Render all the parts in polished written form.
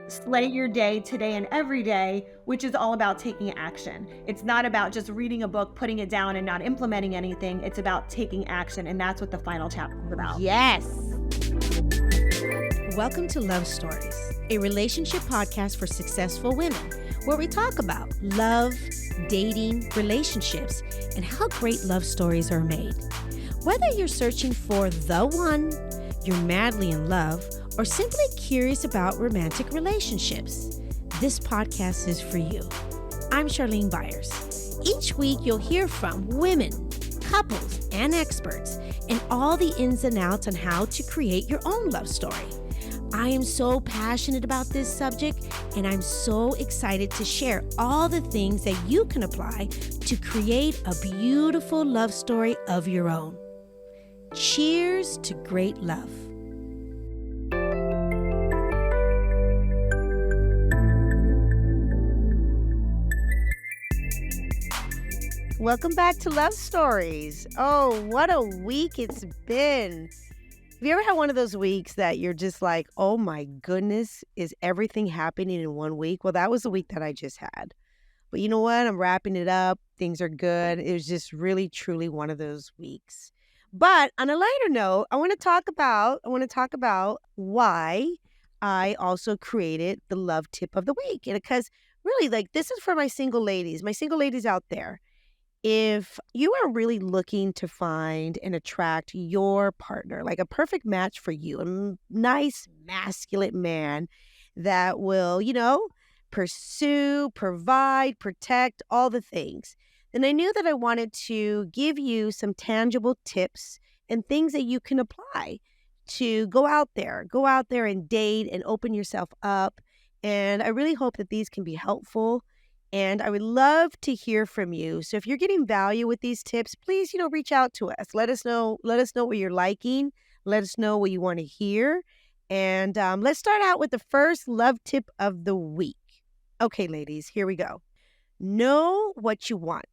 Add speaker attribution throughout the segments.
Speaker 1: Slay Your Day Today and Every Day, which is all about taking action. It's not about just reading a book, putting it down, and not implementing anything. It's about taking action, and that's what the final chapter is about.
Speaker 2: Yes. Welcome to Love Stories, a relationship podcast for successful women, where we talk about love, dating, relationships, and how great love stories are made. Whether you're searching for the one, you're madly in love, or simply curious about romantic relationships, this podcast is for you. I'm Charlene Byars. Each week, you'll hear from women, couples, and experts, and all the ins and outs on how to create your own love story. I am so passionate about this subject, and I'm so excited to share all the things that you can apply to create a beautiful love story of your own. Cheers to great love. Welcome back to Love Stories. Oh, what a week it's been. Have you ever had one of those weeks that you're just like, oh my goodness, is everything happening in one week? Well, that was the week that I just had. But you know what? I'm wrapping it up. Things are good. It was just really, truly one of those weeks. But on a lighter note, I want to talk about why I also created the love tip of the week. And because really, this is for my single ladies out there. If you are really looking to find and attract your partner, like a perfect match for you, a nice masculine man that will, pursue, provide, protect, all the things, then I knew that I wanted to give you some tangible tips and things that you can apply to go out there and date and open yourself up. And I really hope that these can be helpful. And I would love to hear from you. So if you're getting value with these tips, please, reach out to us. Let us know what you're liking. Let us know what you want to hear. And let's start out with the first love tip of the week. Okay, ladies, here we go. Know what you want.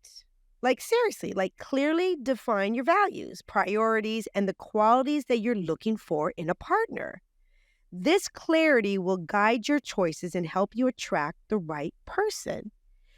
Speaker 2: Seriously, clearly define your values, priorities, and the qualities that you're looking for in a partner. This clarity will guide your choices and help you attract the right person.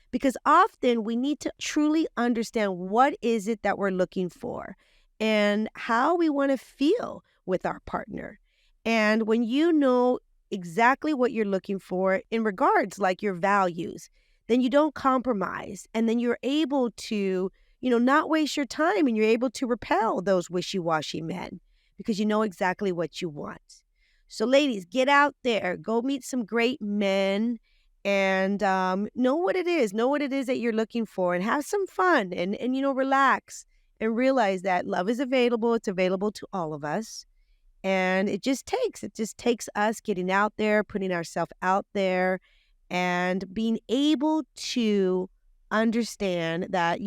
Speaker 2: Because often we need to truly understand what is it that we're looking for and how we want to feel with our partner. And when you know exactly what you're looking for in regards like your values, then you don't compromise. And then you're able to, not waste your time, and you're able to repel those wishy-washy men because you know exactly what you want. So ladies, get out there, go meet some great men. And know what it is that you're looking for, and have some fun and relax and realize that love is available. It's available to all of us. And it just takes us getting out there, putting ourselves out there, and being able to understand that,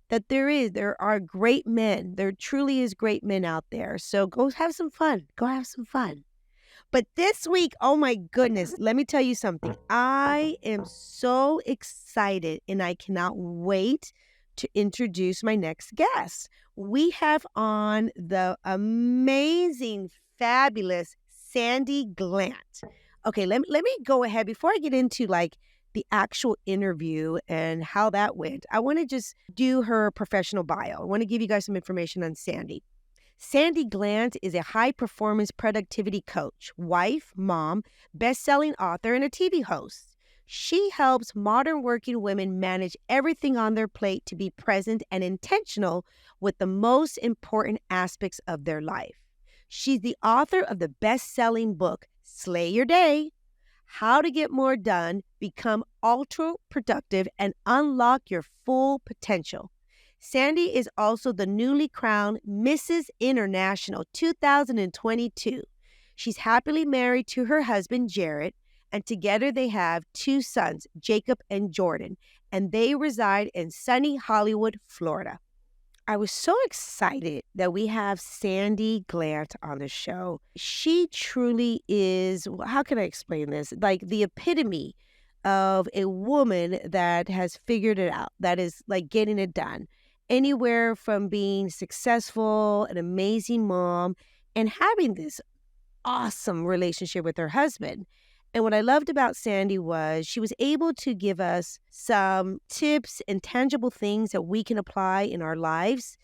Speaker 2: that there are great men. There truly is great men out there. So go have some fun. But this week, oh my goodness, let me tell you something. I am so excited, and I cannot wait to introduce my next guest. We have on the amazing, fabulous Sandi Glandt. Okay, let me go ahead. Before I get into the actual interview and how that went, I want to just do her professional bio. I want to give you guys some information on Sandi. Sandi Glandt is a high-performance productivity coach, wife, mom, best-selling author, and a TV host. She helps modern working women manage everything on their plate to be present and intentional with the most important aspects of their life. She's the author of the best-selling book, Slay Your Day, How to Get More Done, Become Ultra-Productive, and Unlock Your Full Potential. Sandi is also the newly crowned Mrs. International 2022. She's happily married to her husband, Jared, and together they have 2 sons, Jacob and Jordan, and they reside in sunny Hollywood, Florida. I was so excited that we have Sandi Glandt on the show. She truly is, how can I explain this? The epitome of a woman that has figured it out, that is getting it done. Anywhere from being successful, an amazing mom, and having this awesome relationship with her husband. And what I loved about Sandy was she was able to give us some tips and tangible things that we can apply in our lives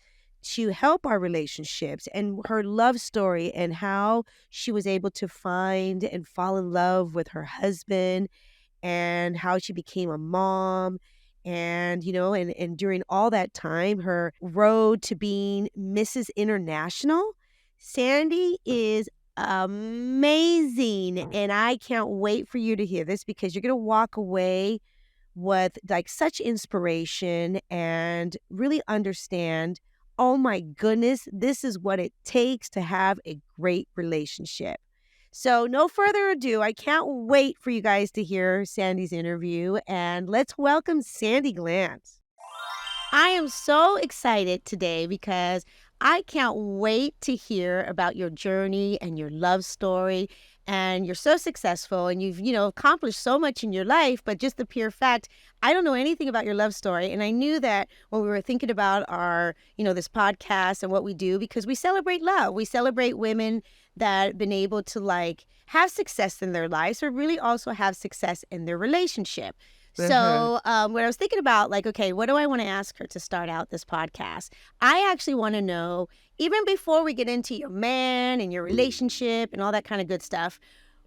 Speaker 2: to help our relationships, and her love story and how she was able to find and fall in love with her husband and how she became a mom. And, and during all that time, her road to being Mrs. International, Sandy is amazing. And I can't wait for you to hear this because you're going to walk away with like such inspiration and really understand, oh my goodness, this is what it takes to have a great relationship. So, no further ado, I can't wait for you guys to hear Sandy's interview, and let's welcome Sandi Glandt. I am so excited today because I can't wait to hear about your journey and your love story. And you're so successful and you've, accomplished so much in your life. But just the pure fact, I don't know anything about your love story. And I knew that when we were thinking about our, this podcast and what we do, because we celebrate love, we celebrate women that have been able to have success in their lives or really also have success in their relationship. So when I was thinking about okay, what do I want to ask her to start out this podcast? I actually want to know, even before we get into your man and your relationship and all that kind of good stuff,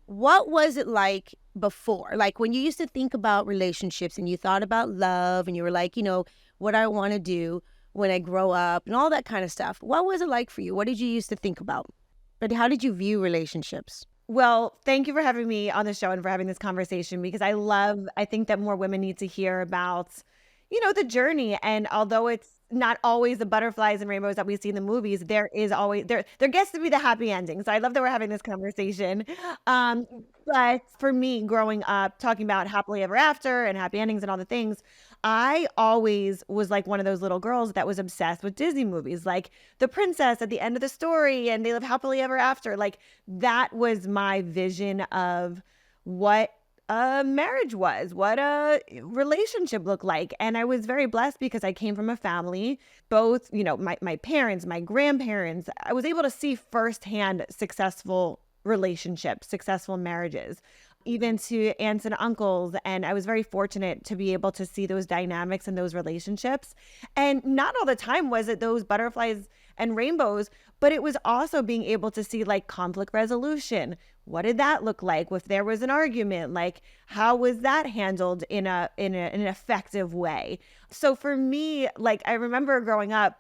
Speaker 2: what was it like before? Like when you used to think about relationships and you thought about love and you were like, what I want to do when I grow up and all that kind of stuff. What was it like for you? What did you used to think about? But how did you view relationships?
Speaker 1: Well, thank you for having me on the show and for having this conversation because I think that more women need to hear about, the journey. And although it's not always the butterflies and rainbows that we see in the movies, there gets to be the happy ending. So I love that we're having this conversation. But for me, growing up, talking about happily ever after and happy endings and all the things, I always was like one of those little girls that was obsessed with Disney movies, like the princess at the end of the story and they live happily ever after. Like that was my vision of what a marriage was, what a relationship looked like. And I was very blessed because I came from a family, both, my parents, my grandparents, I was able to see firsthand successful relationships, successful marriages, even to aunts and uncles. And I was very fortunate to be able to see those dynamics and those relationships. And not all the time was it those butterflies and rainbows, but it was also being able to see conflict resolution. What did that look like? If there was an argument, how was that handled in an effective way? So for me, I remember growing up,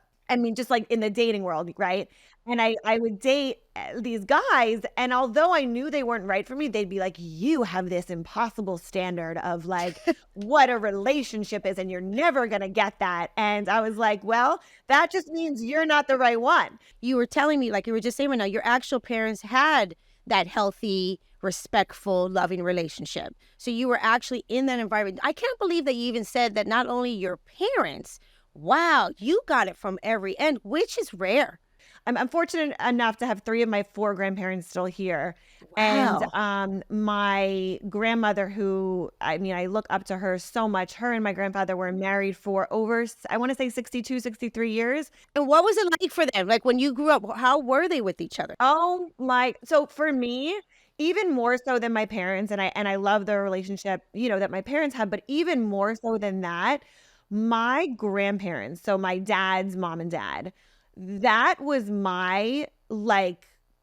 Speaker 1: just in the dating world, right? And I would date these guys, and although I knew they weren't right for me, they'd be like, you have this impossible standard of what a relationship is, and you're never going to get that. And I was like, well, that just means you're not the right one.
Speaker 2: You were telling me, you were just saying right now, your actual parents had that healthy, respectful, loving relationship. So you were actually in that environment. I can't believe that you even said that not only your parents, wow, you got it from every end, which is rare.
Speaker 1: I'm fortunate enough to have 3 of my 4 grandparents still here.
Speaker 2: Wow.
Speaker 1: And my grandmother, who, I look up to her so much. Her and my grandfather were married for over, I want to say 62, 63 years.
Speaker 2: And what was it like for them? When you grew up, how were they with each other?
Speaker 1: Oh, so for me, even more so than my parents, and I love the relationship, that my parents had, but even more so than that, my grandparents, so my dad's mom and dad, that was my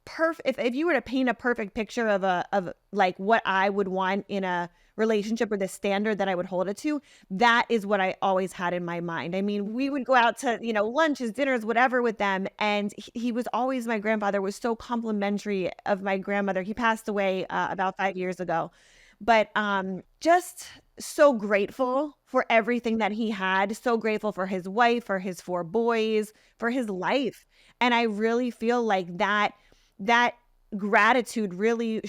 Speaker 1: perfect. If you were to paint a perfect picture of what I would want in a relationship or the standard that I would hold it to, that is what I always had in my mind. We would go out to lunches, dinners, whatever with them, and he was always, my grandfather was so complimentary of my grandmother. He passed away about 5 years ago, but just so grateful for everything that he had, so grateful for his wife, for his 4 boys, for his life. And I really feel like that gratitude really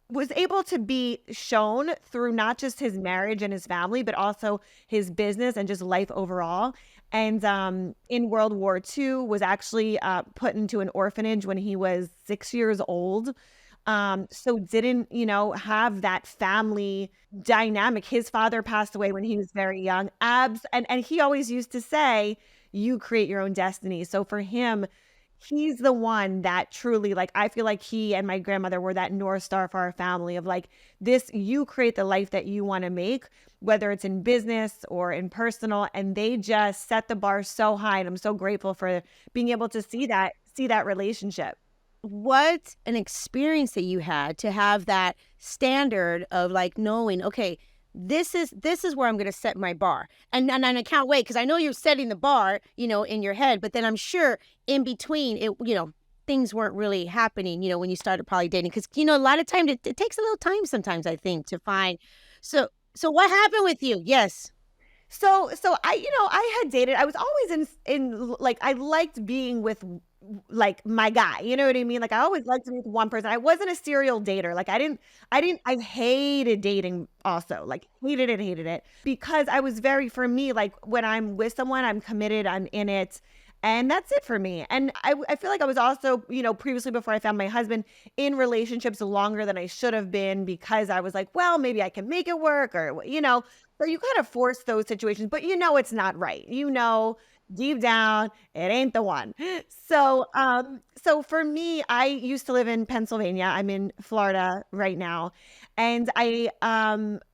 Speaker 1: was able to be shown through not just his marriage and his family, but also his business and just life overall. And in World War II was actually put into an orphanage when he was 6 years old. So didn't, have that family dynamic. His father passed away when he was very young. And he always used to say, you create your own destiny. So for him, he's the one that truly, like, I feel like he and my grandmother were that North Star for our family of like, this, you create the life that you want to make, whether it's in business or in personal. And they just set the bar so high. And I'm so grateful for being able to see that relationship.
Speaker 2: What an experience that you had to have that standard of like knowing, okay, this is where I'm going to set my bar, and I can't wait because I know you're setting the bar, in your head, but then I'm sure in between it, things weren't really happening, when you started probably dating, because a lot of time it takes a little time sometimes, I think, to find. So what happened with you? Yes.
Speaker 1: So I had dated. I was always in like, I liked being with like my guy. You know what I mean? Like, I always liked to be with one person. I wasn't a serial dater. Like, I hated dating also. Like, hated it because I was very, for me, like, when I'm with someone, I'm committed, I'm in it. And that's it for me. And I feel like I was also, previously before I found my husband, in relationships longer than I should have been because I was like, well, maybe I can make it work, or. So you kind of force those situations, but it's not right. Deep down, it ain't the one. So for me, I used to live in Pennsylvania. I'm in Florida right now. And I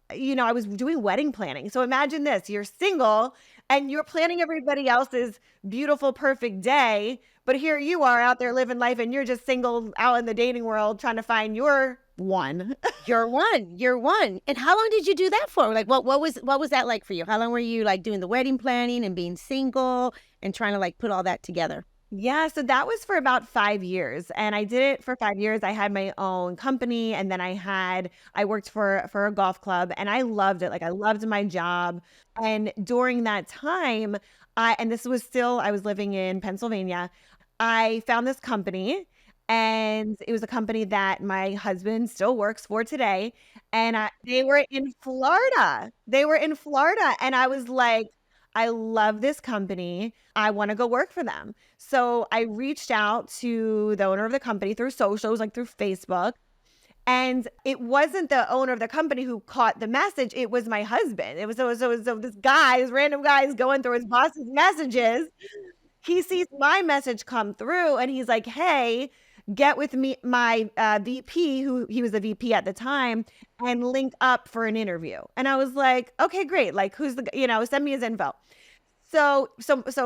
Speaker 1: was doing wedding planning. So imagine this, you're single and you're planning everybody else's beautiful, perfect day. But here you are out there living life and you're just single out in the dating world trying to find your one.
Speaker 2: You're one. You're one. And how long did you do that for? Like, what was that like for you? How long were you like doing the wedding planning and being single and trying to like put all that together?
Speaker 1: Yeah, so that was for about 5 years, and I did it for 5 years. I had my own company, and then I worked for a golf club, and I loved it. Like, I loved my job, and during that time, and this was still, I was living in Pennsylvania. I found this company, and it was a company that my husband still works for today, and they were in Florida. They were in Florida, and I was like, I love this company. I want to go work for them. So I reached out to the owner of the company through socials, like through Facebook. And it wasn't the owner of the company who caught the message. It was my husband. So this guy, this random guy is going through his boss's messages. He sees my message come through and he's like, hey, get with me, my VP, who he was the VP at the time, and link up for an interview. And I was like, okay, great. Like, who's send me his info. So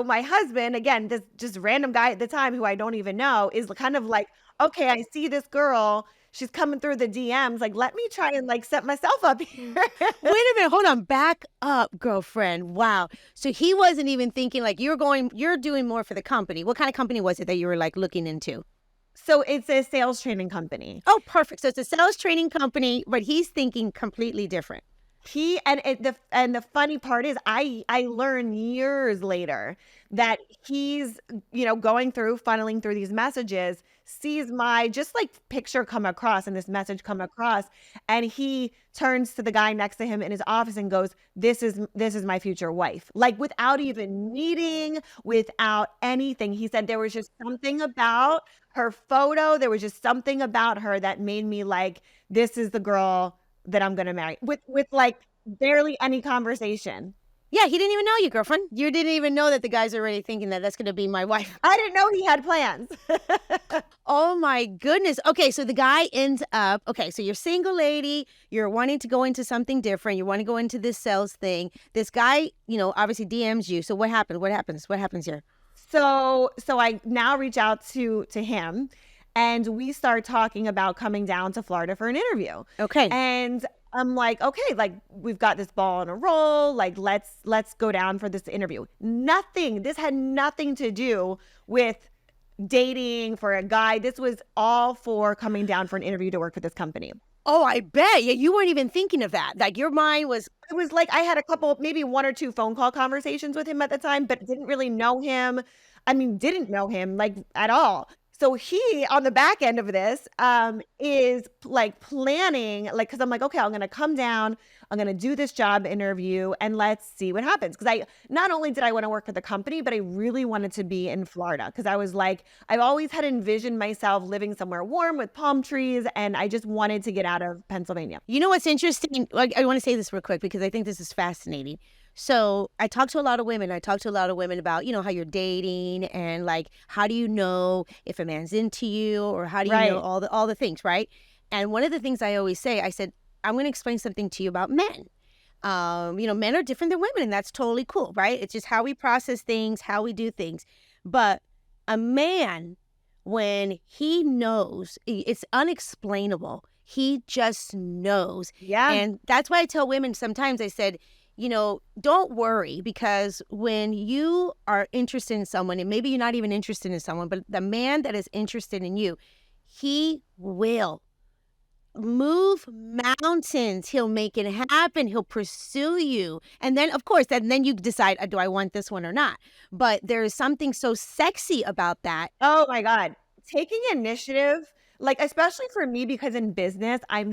Speaker 1: my husband, again, this just random guy at the time who I don't even know, is kind of like, okay, I see this girl. She's coming through the DMs. Like, let me try and like set myself up here.
Speaker 2: Wait a minute, hold on, back up, girlfriend. Wow. So he wasn't even thinking like you're doing more for the company. What kind of company was it that you were like looking into?
Speaker 1: So it's a sales training company.
Speaker 2: Oh, perfect. So it's a sales training company, but he's thinking completely different.
Speaker 1: The funny part is I learned years later that he's going through, funneling through these messages, sees my just like picture come across and this message come across, and he turns to the guy next to him in his office and goes, this is my future wife. Like, without even meeting, without anything. He said there was just something about her photo, there was just something about her that made me like, this is the girl that I'm going to marry, with like barely any conversation.
Speaker 2: Yeah, he didn't even know you, girlfriend. You didn't even know that the guy's already thinking that that's going to be my wife.
Speaker 1: I didn't know he had plans.
Speaker 2: Oh my goodness. Okay, so the guy ends up, okay, so you're single lady, you're wanting to go into something different, you want to go into this sales thing. This guy, obviously DMs you. So what happened? What happens here?
Speaker 1: So I now reach out to him. And we start talking about coming down to Florida for an interview.
Speaker 2: Okay.
Speaker 1: And I'm like, okay, like, we've got this ball on a roll. Like, let's go down for this interview. This had nothing to do with dating for a guy. This was all for coming down for an interview to work for this company.
Speaker 2: Oh, I bet. Yeah, you weren't even thinking of that. Like, your mind was...
Speaker 1: It was like I had a couple, maybe one or two phone call conversations with him at the time, but didn't really know him. Didn't know him like at all. So he, on the back end of this, is like planning, like, because I'm like, okay, I'm going to come down, I'm going to do this job interview, and let's see what happens. Because not only did I want to work for the company, but I really wanted to be in Florida. Because I was like, I've always had envisioned myself living somewhere warm with palm trees, and I just wanted to get out of Pennsylvania.
Speaker 2: You know what's interesting? I want to say this real quick because I think this is fascinating. So I talk to a lot of women. I talk to a lot of women about, how you're dating and like, how do you know if a man's into you, or how do you know
Speaker 1: Right.
Speaker 2: all the things, right? And one of the things I always say, I said, I'm going to explain something to you about men. Men are different than women, and that's totally cool, right? It's just how we process things, how we do things. But a man, when he knows, it's unexplainable. He just knows.
Speaker 1: Yeah.
Speaker 2: And that's why I tell women sometimes, I said, don't worry, because when you are interested in someone, and maybe you're not even interested in someone, but the man that is interested in you, he will move mountains. He'll make it happen. He'll pursue you. And then, of course, then you decide, do I want this one or not? But there is something so sexy about that.
Speaker 1: Oh my God. Taking initiative, like, especially for me, because in business, I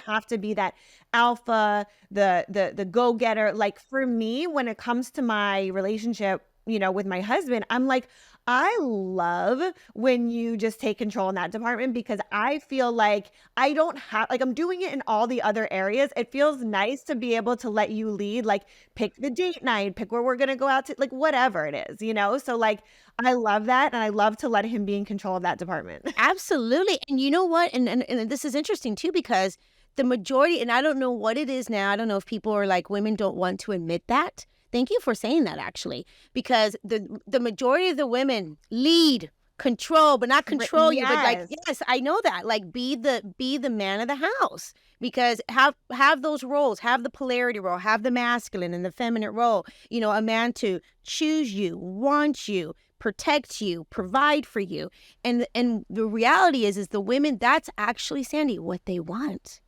Speaker 1: have to be that alpha, the go-getter. Like for me, when it comes to my relationship, with my husband, I'm like, I love when you just take control in that department, because I feel like I don't have, like, I'm doing it in all the other areas. It feels nice to be able to let you lead, like pick the date night, pick where we're going to go out to, like whatever it is. So like, I love that. And I love to let him be in control of that department.
Speaker 2: Absolutely. And you know what? And this is interesting too, because the majority, and I don't know what it is now, I don't know if people are like, women don't want to admit that. Thank you for saying that, actually, because the majority of the women lead, control, but not control you, but like,
Speaker 1: Yes.
Speaker 2: yes, I know that. Like, be the man of the house, because have those roles, have the polarity role, have the masculine and the feminine role. A man to choose you, want you, protect you, provide for you. And the reality is the women, that's actually, Sandi, what they want.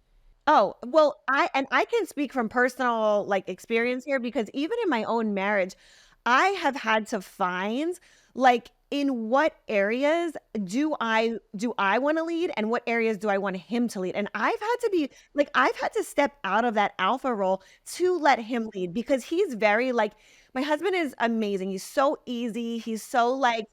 Speaker 1: Oh, well, I can speak from personal, like, experience here, because even in my own marriage, I have had to find, like, in what areas do I wanna lead, and what areas do I want him to lead? And I've had to step out of that alpha role to let him lead, because he's very, like, my husband is amazing. He's so easy. He's so, like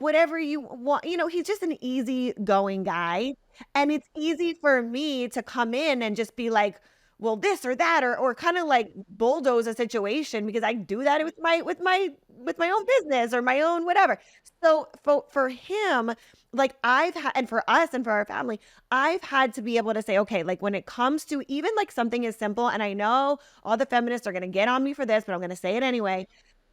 Speaker 1: whatever you want, he's just an easygoing guy. And it's easy for me to come in and just be like, well, this or that, or kind of like bulldoze a situation, because I do that with my own business or my own whatever. So for him, like I've had, and for us and for our family, I've had to be able to say, okay, like when it comes to even like something as simple, and I know all the feminists are going to get on me for this, but I'm going to say it anyway.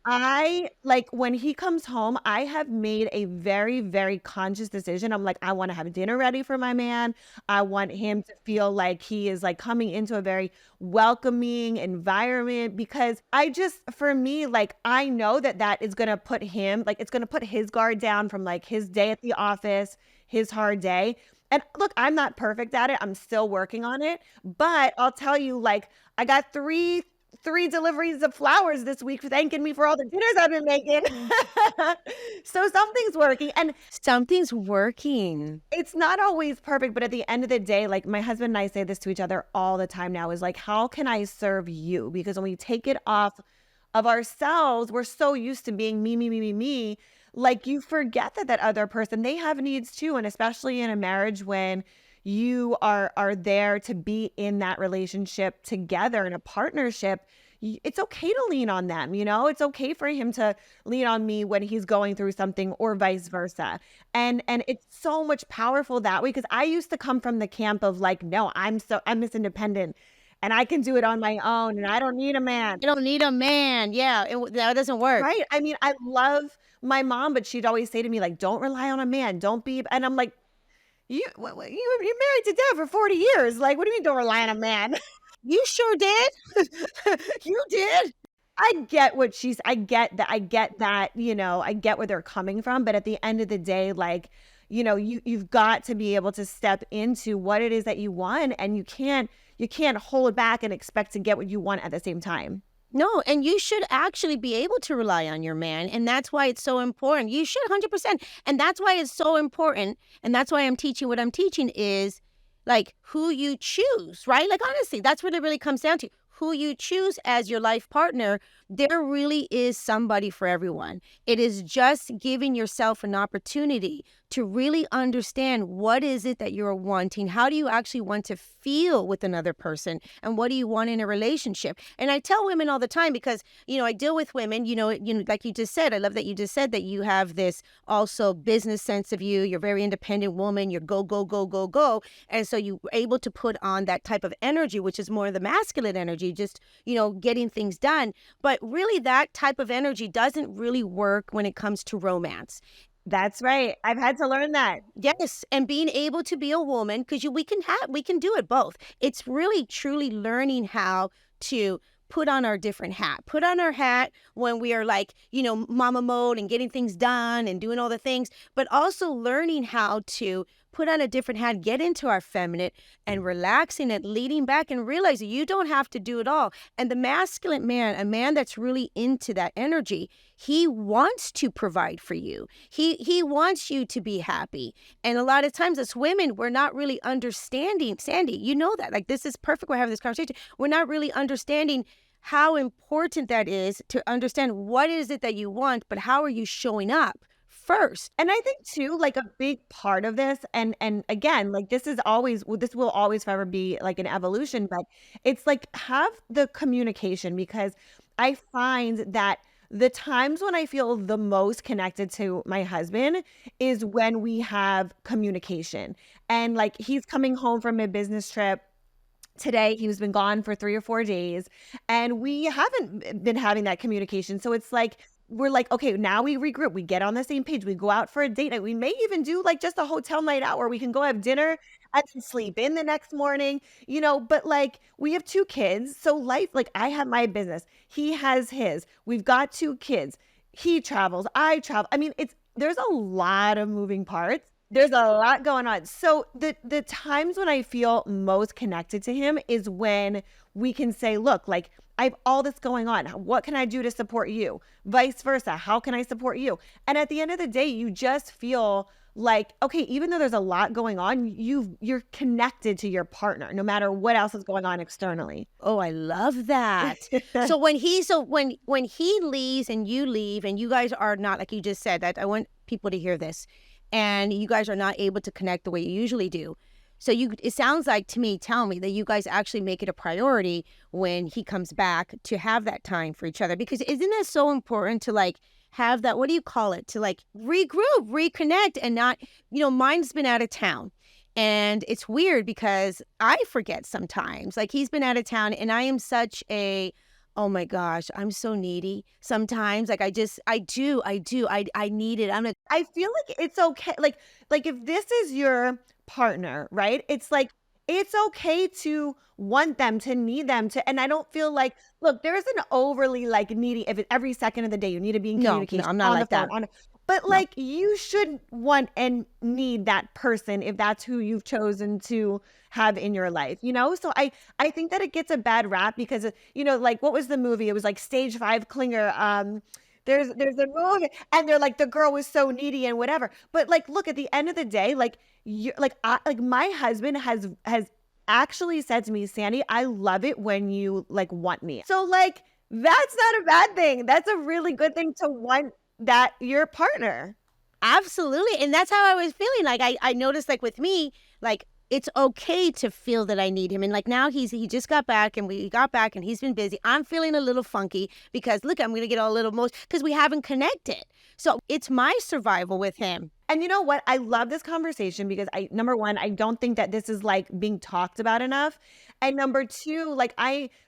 Speaker 1: I like when he comes home, I have made a very, very conscious decision. I'm like, I want to have dinner ready for my man. I want him to feel like he is like coming into a very welcoming environment, because for me, like, I know that is going to put him, like, it's going to put his guard down from like his day at the office, his hard day. And look, I'm not perfect at it. I'm still working on it. But I'll tell you, like, I got three deliveries of flowers this week thanking me for all the dinners I've been making. So something's working. And
Speaker 2: Something's working.
Speaker 1: it's not always perfect, but at the end of the day, like my husband and I say this to each other all the time now, is like, how can I serve you? Because when we take it off of ourselves, we're so used to being me, me, me, me, me. Like you forget that other person, they have needs too. And especially in a marriage, when you are there to be in that relationship together in a partnership, it's okay to lean on them. It's okay for him to lean on me when he's going through something, or vice versa. And it's so much powerful that way, because I used to come from the camp of like, no, I'm this independent and I can do it on my own and I don't need a man.
Speaker 2: You don't need a man. Yeah, that doesn't work.
Speaker 1: Right? I mean, I love my mom, but she'd always say to me, like, don't rely on a man. Don't be, and I'm like, you're married to Dad for 40 years. Like, what do you mean don't rely on a man?
Speaker 2: You sure did. You did.
Speaker 1: I get where they're coming from, but at the end of the day, like, you've got to be able to step into what it is that you want, and you can't hold back and expect to get what you want at the same time.
Speaker 2: No, and you should actually be able to rely on your man. And that's why it's so important. You should 100%. And that's why it's so important. And that's why I'm teaching what I'm teaching is like who you choose, right? Like, honestly, that's what it really comes down to. who you choose as your life partner, there really is somebody for everyone. It is just giving yourself an opportunity to really understand what is it that you're wanting. How do you actually want to feel with another person? And what do you want in a relationship? And I tell women all the time because, I deal with women, like you just said, I love that you just said that you have this also business sense of you. You're a very independent woman. You're go, go, go, go, go. And so you're able to put on that type of energy, which is more the masculine energy, just, getting things done. But really, that type of energy doesn't really work when it comes to romance.
Speaker 1: That's right. I've had to learn that.
Speaker 2: Yes, and being able to be a woman, because we can do it both. It's really truly learning how to put on our different hat. Put on our hat when we are like, mama mode and getting things done and doing all the things, but also learning how to put on a different hat, get into our feminine and relaxing it, leaning back and realizing you don't have to do it all. And the masculine man, a man that's really into that energy, he wants to provide for you. He wants you to be happy. And a lot of times as women, we're not really understanding, Sandy, you know that. Like, this is perfect. We're having this conversation. We're not really understanding how important that is to understand what is it that you want, but how are you showing up first?
Speaker 1: And I think too, like a big part of this, and again, like this will always forever be like an evolution, but it's like have the communication because I find that the times when I feel the most connected to my husband is when we have communication. And like he's coming home from a business trip today. He's been gone for 3 or 4 days and we haven't been having that communication. So it's like, we're like, okay, now we regroup. We get on the same page. We go out for a date night. We may even do like just a hotel night out where we can go have dinner and then sleep in the next morning, but like we have 2 kids. So life, like I have my business. He has his. We've got 2 kids. He travels. I travel. I mean, there's a lot of moving parts. There's a lot going on. So the times when I feel most connected to him is when we can say, look, like I have all this going on. What can I do to support you? Vice versa. How can I support you? And at the end of the day, you just feel like, okay, even though there's a lot going on, you're connected to your partner, no matter what else is going on externally.
Speaker 2: Oh, I love that. So when he leaves and you leave and you guys are not, like you just said, that I want people to hear this, and you guys are not able to connect the way you usually do. So it sounds like to me, tell me that you guys actually make it a priority when he comes back to have that time for each other. Because isn't that so important to like have that, what do you call it? To like regroup, reconnect and not, mine's been out of town. And it's weird because I forget sometimes, like he's been out of town and I am such a, oh my gosh, I'm so needy sometimes. Like I do. I need it.
Speaker 1: I feel like it's okay. Like if this is your partner, right? It's like, it's okay to want them, to need them to, and I don't feel like, look, there's an overly like needy, if it's every second of the day, you need to be in communication.
Speaker 2: No, I'm not
Speaker 1: on
Speaker 2: like
Speaker 1: the phone,
Speaker 2: that.
Speaker 1: but
Speaker 2: No.
Speaker 1: like you should want and need that person if that's who you've chosen to have in your life, So I think that it gets a bad rap because, like what was the movie? It was like Stage 5 Clinger. There's a movie and they're like the girl was so needy and whatever. But like look, at the end of the day, like my husband has actually said to me, Sandy, I love it when you like want me. So like that's not a bad thing. That's a really good thing to want that your partner.
Speaker 2: Absolutely. And that's how I was feeling. Like I noticed like with me, like it's okay to feel that I need him. And like now he just got back and we got back and he's been busy. I'm feeling a little funky because look, I'm going to get a little because we haven't connected. So it's my survival with him.
Speaker 1: And you know what? I love this conversation because number one, I don't think that this is like being talked about enough. And number two, like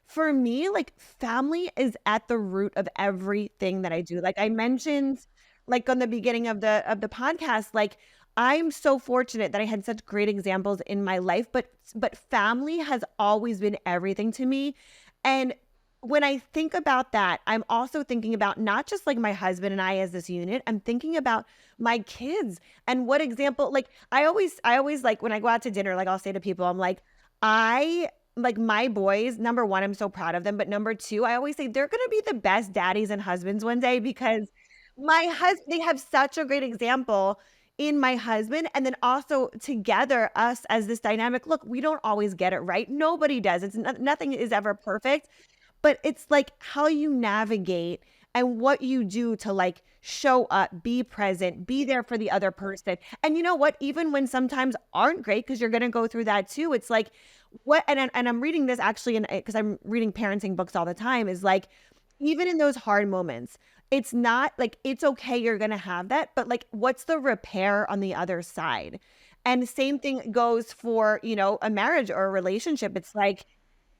Speaker 1: for me, like family is at the root of everything that I do. Like I mentioned, like on the beginning of the podcast, like I'm so fortunate that I had such great examples in my life, but family has always been everything to me. And when I think about that, I'm also thinking about not just like my husband and I as this unit, I'm thinking about my kids and what example, like I always like when I go out to dinner, like I'll say to people, I'm like, like my boys, number one, I'm so proud of them. But number two, I always say they're going to be the best daddies and husbands one day because they have such a great example, in my husband, and then also together, us as this dynamic. Look, we don't always get it right. Nobody does. Nothing is ever perfect, but it's like how you navigate and what you do to like show up, be present, be there for the other person. And you know what? Even when sometimes aren't great, because you're going to go through that too. It's like what, and I'm reading this actually, because I'm reading parenting books all the time. Is like even in those hard moments, it's not like it's okay. You're going to have that, but like, what's the repair on the other side? And the same thing goes for, a marriage or a relationship. It's like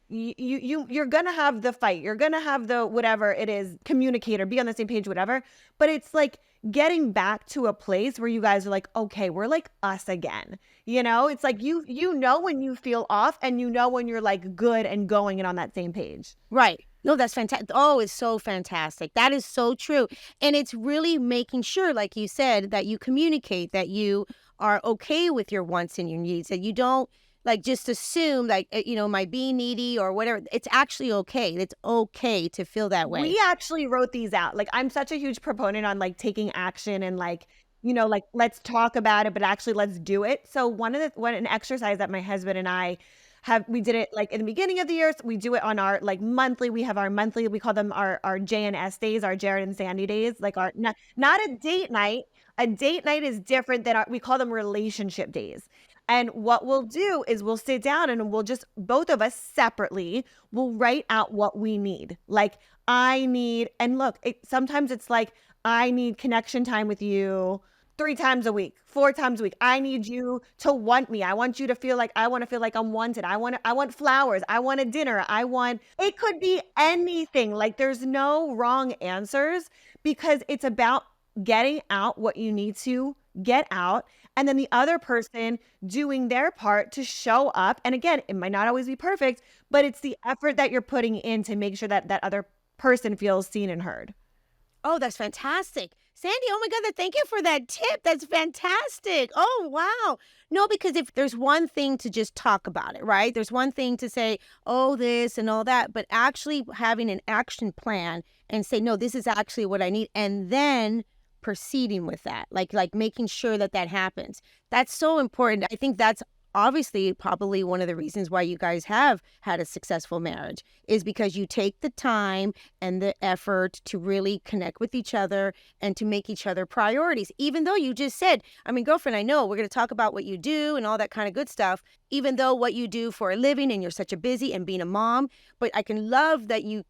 Speaker 1: you're gonna have the fight, you're gonna have the whatever it is, communicate or be on the same page, whatever, but it's like getting back to a place where you guys are like, okay, we're like us again. It's like you know when you feel off, and when you're like good and going and on that same page.
Speaker 2: Right. No, that's fantastic. Oh, it's so fantastic. That is so true. And it's really making sure, like you said, that you communicate, that you are okay with your wants and your needs, that you don't like just assume like, my being needy or whatever. It's actually okay. It's okay to feel that way.
Speaker 1: We actually wrote these out. Like, I'm such a huge proponent on like taking action and like, like let's talk about it, but actually let's do it. So an exercise that my husband and I we did it like in the beginning of the year. So we do it on our like monthly. We have our monthly, we call them our J&S days, our Jared and Sandy days, like our, not a date night. A date night is different than we call them relationship days. And what we'll do is we'll sit down and we'll just, both of us separately, we'll write out what we need. Like, I need, and look, sometimes it's like, I need connection time with you 3 times a week, 4 times a week. I need you to want me. I want you to feel like, I want to feel like I'm wanted. I want flowers. I want a dinner. It could be anything. Like, there's no wrong answers, because it's about getting out what you need to get out, and then the other person doing their part to show up. And again, it might not always be perfect, but it's the effort that you're putting in to make sure that that other person feels seen and heard.
Speaker 2: Oh, that's fantastic. Sandy, oh my God, thank you for that tip. That's fantastic. Oh, wow. No, because if there's one thing to just talk about it, right? There's one thing to say, oh, this and all that, but actually having an action plan and say, no, this is actually what I need. And then proceeding with that, like making sure that happens. That's so important. I think that's obviously probably one of the reasons why you guys have had a successful marriage, is because you take the time and the effort to really connect with each other and to make each other priorities. Even though you just said, I mean, girlfriend, I know we're going to talk about what you do and all that kind of good stuff, even though what you do for a living and you're such a busy and being a mom, but I can love that you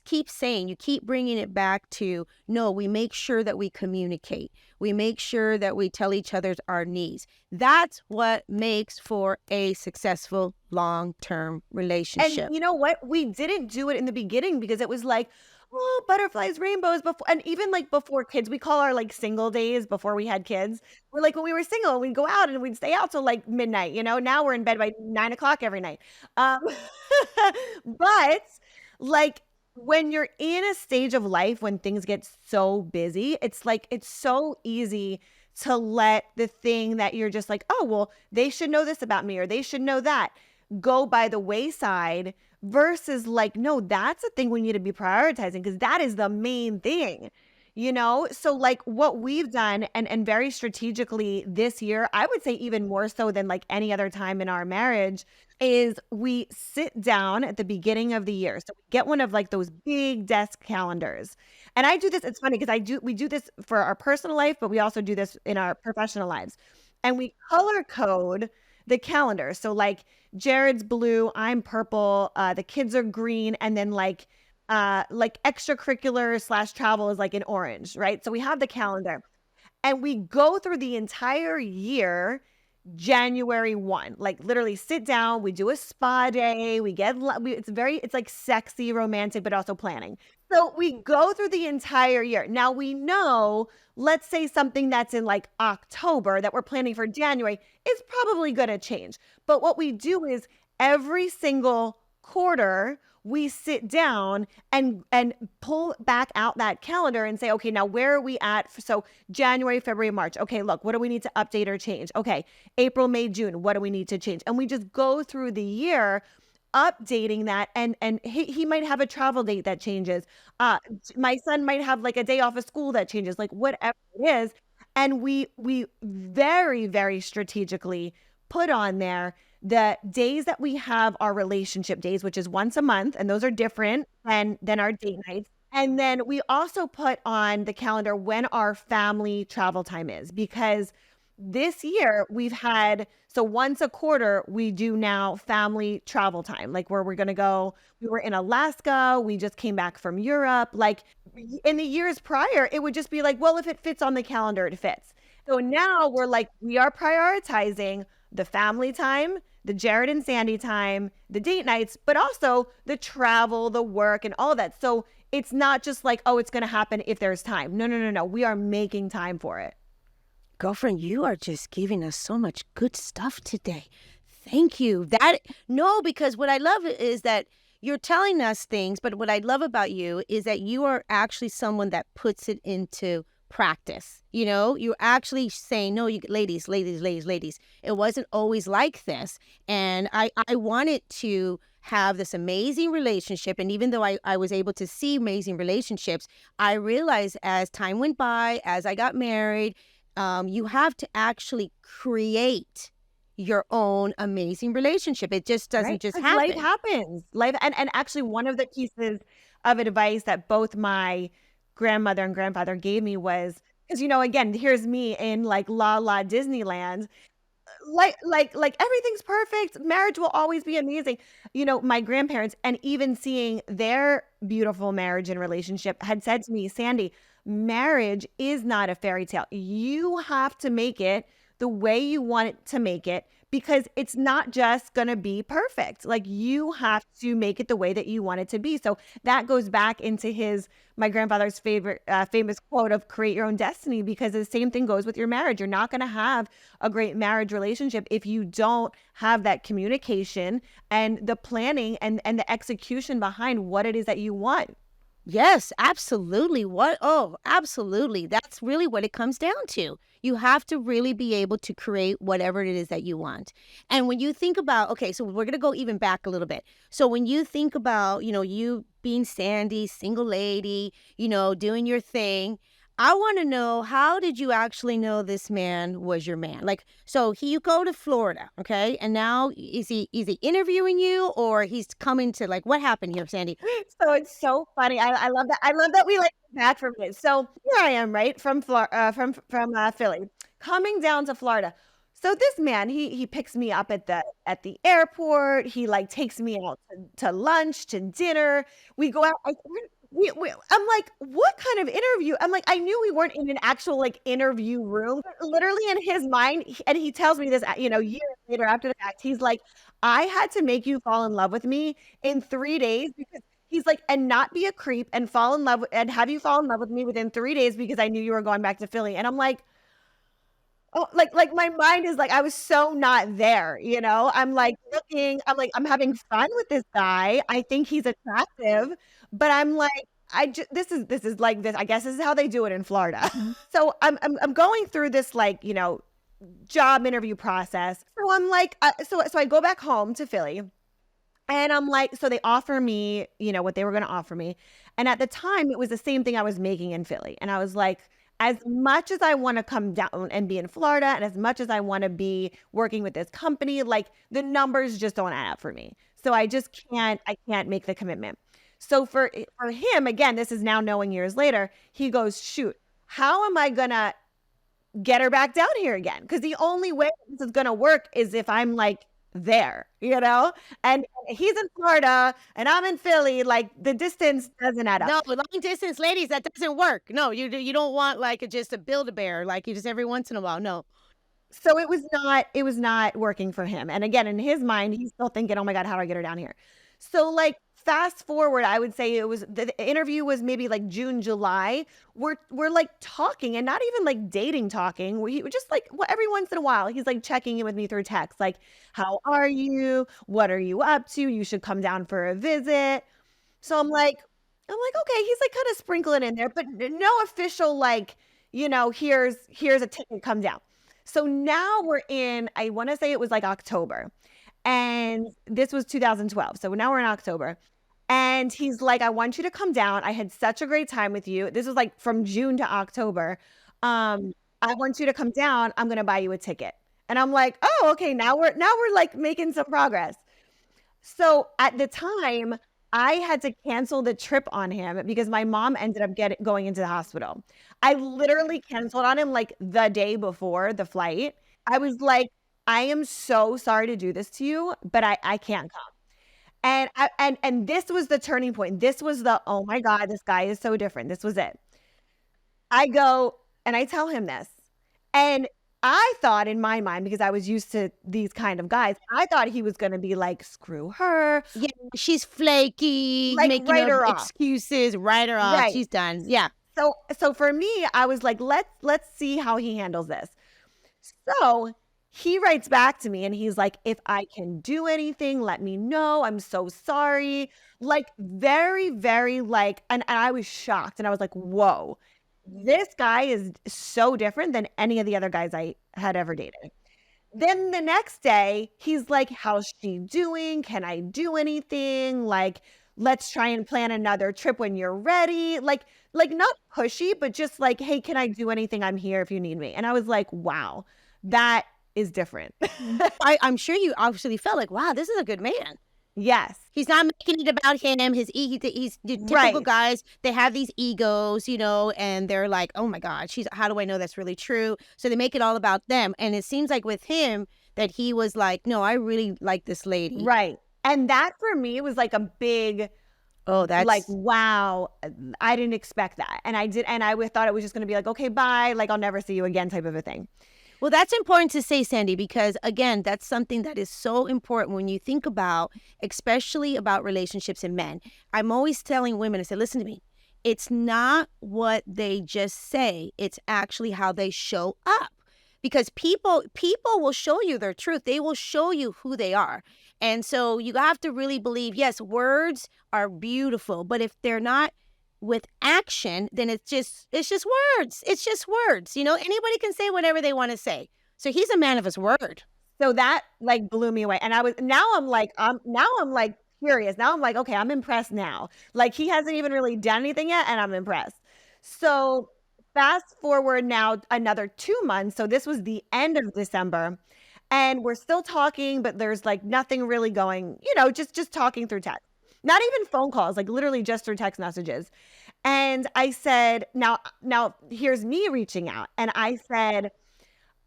Speaker 2: keep saying, you keep bringing it back to, no, we make sure that we communicate. We make sure that we tell each other our needs. That's what makes for a successful long-term relationship.
Speaker 1: And you know what? We didn't do it in the beginning because it was like, oh, butterflies, rainbows before. And even like before kids, we call our like single days before we had kids. We're like, when we were single, we'd go out and we'd stay out till like midnight, now we're in bed by 9 o'clock every night. But like, when you're in a stage of life when things get so busy, it's like it's so easy to let the thing that you're just like, oh, well, they should know this about me or they should know that, go by the wayside, versus like, no, that's a thing we need to be prioritizing, because that is the main thing. So like what we've done, and very strategically this year, I would say even more so than like any other time in our marriage, is we sit down at the beginning of the year. So we get one of like those big desk calendars. And I do this, it's funny because we do this for our personal life, but we also do this in our professional lives. And we color code the calendar. So like Jared's blue, I'm purple, the kids are green, and then like extracurricular / travel is like in orange, right? So we have the calendar, and we go through the entire year, January 1, like literally sit down, we do a spa day, it's like sexy, romantic, but also planning. So we go through the entire year. Now we know, let's say something that's in like October that we're planning for January is probably going to change. But what we do is every single quarter, we sit down and pull back out that calendar and say, okay, now where are we at? So January, February, March. Okay, look, what do we need to update or change? Okay, April, May, June, what do we need to change? And we just go through the year updating that, and he might have a travel date that changes. My son might have like a day off of school that changes, like whatever it is. And we very, very strategically put on there the days that we have our relationship days, which is once a month, and those are different than our date nights. And then we also put on the calendar when our family travel time is, because this year we've had, so once a quarter we do now family travel time, like where we're going to go. We were in Alaska, we just came back from Europe. Like in the years prior, it would just be like, well, if it fits on the calendar, it fits. So now we're like, we are prioritizing the family time, the Jared and Sandy time, the date nights, but also the travel, the work, and all that. So it's not just like, oh, it's going to happen if there's time. No, no, no, no. We are making time for it.
Speaker 2: Girlfriend, you are just giving us so much good stuff today. Thank you. No, because what I love is that you're telling us things, but what I love about you is that you are actually someone that puts it into practice. You know, you're actually saying, no, you ladies, it wasn't always like this. And I wanted to have this amazing relationship. And even though I was able to see amazing relationships, I realized as time went by, as I got married, you have to actually create your own amazing relationship. It just doesn't just happen.
Speaker 1: Life happens. Life, and actually one of the pieces of advice that both my grandmother and grandfather gave me was, because again, here's me in like la la Disneyland, like everything's perfect, marriage will always be amazing. My grandparents, and even seeing their beautiful marriage and relationship, had said to me, Sandy, marriage is not a fairy tale. You have to make it the way you want it to make it, because it's not just going to be perfect. Like, you have to make it the way that you want it to be. So that goes back into my grandfather's favorite famous quote of create your own destiny, because the same thing goes with your marriage. You're not going to have a great marriage relationship if you don't have that communication and the planning and the execution behind what it is that you want.
Speaker 2: Yes, absolutely. Absolutely. That's really what it comes down to. You have to really be able to create whatever it is that you want. And when you think about, okay, so we're going to go even back a little bit. So when you think about, you being Sandy, single lady, doing your thing, I want to know, how did you actually know this man was your man? Like, so you go to Florida, okay? And now is he interviewing you, or he's coming to, like, what happened here, Sandy?
Speaker 1: So it's so funny. I love that. I love that we like back from it. So here I am, right, from Philly, coming down to Florida. So this man, he picks me up at the airport. He like takes me out to lunch, to dinner. We go out. I'm like, what kind of interview? I'm like, I knew we weren't in an actual like interview room. But literally in his mind, and he tells me this, years later after the fact, he's like, I had to make you fall in love with me in 3 days, because he's like, and not be a creep and fall in love and have you fall in love with me within 3 days, because I knew you were going back to Philly. And I'm like, oh, like my mind is like, I was so not there, I'm like looking, I'm having fun with this guy. I think he's attractive, but I'm like, this is like this. I guess this is how they do it in Florida.
Speaker 2: Mm-hmm.
Speaker 1: So I'm going through this like, job interview process. So I'm like, so I go back home to Philly, and I'm like, so they offer me, what they were going to offer me. And at the time, it was the same thing I was making in Philly. And I was like, as much as I want to come down and be in Florida, and as much as I want to be working with this company, like the numbers just don't add up for me. So I can't make the commitment. So for him, again, this is now knowing years later, he goes, shoot, how am I going to get her back down here again? Because the only way this is going to work is if I'm like there, and he's in Florida and I'm in Philly. Like, the distance doesn't add up.
Speaker 2: No, long distance, ladies, that doesn't work. No, you don't want like just a Build-A-Bear, like you just every once in a while. No.
Speaker 1: So it was not working for him. And again, in his mind, he's still thinking, oh my God, how do I get her down here? So like, fast forward, I would say the interview was maybe like June, July. We're like talking, and not even like dating talking. We just like, every once in a while, he's like checking in with me through text, like, how are you? What are you up to? You should come down for a visit. So I'm like, okay, he's like kind of sprinkling in there, but no official like, here's a ticket, come down. So now we're in, I want to say it was like October. And this was 2012. So now we're in October. And he's like, I want you to come down. I had such a great time with you. This was like from June to October. I I want you to come down. I'm going to buy you a ticket. And I'm like, oh, okay. Now we're like making some progress. So at the time, I had to cancel the trip on him because my mom ended up going into the hospital. I literally canceled on him like the day before the flight. I was like, I am so sorry to do this to you, but I can't come. And this was the turning point. This was the, oh my God, this guy is so different. This was it. I go and I tell him this. And I thought in my mind, because I was used to these kind of guys, I thought he was going to be like, screw her.
Speaker 2: Yeah, she's flaky,
Speaker 1: Like,
Speaker 2: making
Speaker 1: write
Speaker 2: up
Speaker 1: her off.
Speaker 2: excuses, write her off.
Speaker 1: Right.
Speaker 2: She's done. Yeah.
Speaker 1: So for me, I was like, let's see how he handles this. So he writes back to me and he's like, if I can do anything, let me know. I'm so sorry. Like very, very like, and I was shocked and I was like, whoa, this guy is so different than any of the other guys I had ever dated. Then the next day, he's like, how's she doing? Can I do anything? Like, let's try and plan another trip when you're ready. Like not pushy, but just like, hey, can I do anything? I'm here if you need me. And I was like, wow, that is different.
Speaker 2: I'm sure you obviously felt like, wow, this is a good man.
Speaker 1: Yes.
Speaker 2: He's not making it about him. He's the typical
Speaker 1: Right.
Speaker 2: guys. They have these egos, and they're like, oh my God, how do I know that's really true? So they make it all about them. And it seems like with him that he was like, no, I really like this lady.
Speaker 1: Right. And that for me was like a big,
Speaker 2: that's
Speaker 1: like, wow, I didn't expect that. And I thought it was just going to be like, okay, bye. Like, I'll never see you again type of a thing.
Speaker 2: Well, that's important to say, Sandi, because again, that's something that is so important when you think about, especially about relationships and men. I'm always telling women, I say, listen to me. It's not what they just say. It's actually how they show up. Because people will show you their truth. They will show you who they are. And so you have to really believe, yes, words are beautiful, but if they're not with action, then it's just words. It's just words. Anybody can say whatever they want to say. So he's a man of his word.
Speaker 1: So that like blew me away. And now I'm like curious. Now I'm like, okay, I'm impressed now. Like he hasn't even really done anything yet and I'm impressed. So fast forward now another 2 months. So this was the end of December and we're still talking, but there's like nothing really going, just talking through text. Not even phone calls, like literally just through text messages. And I said, now here's me reaching out. And I said,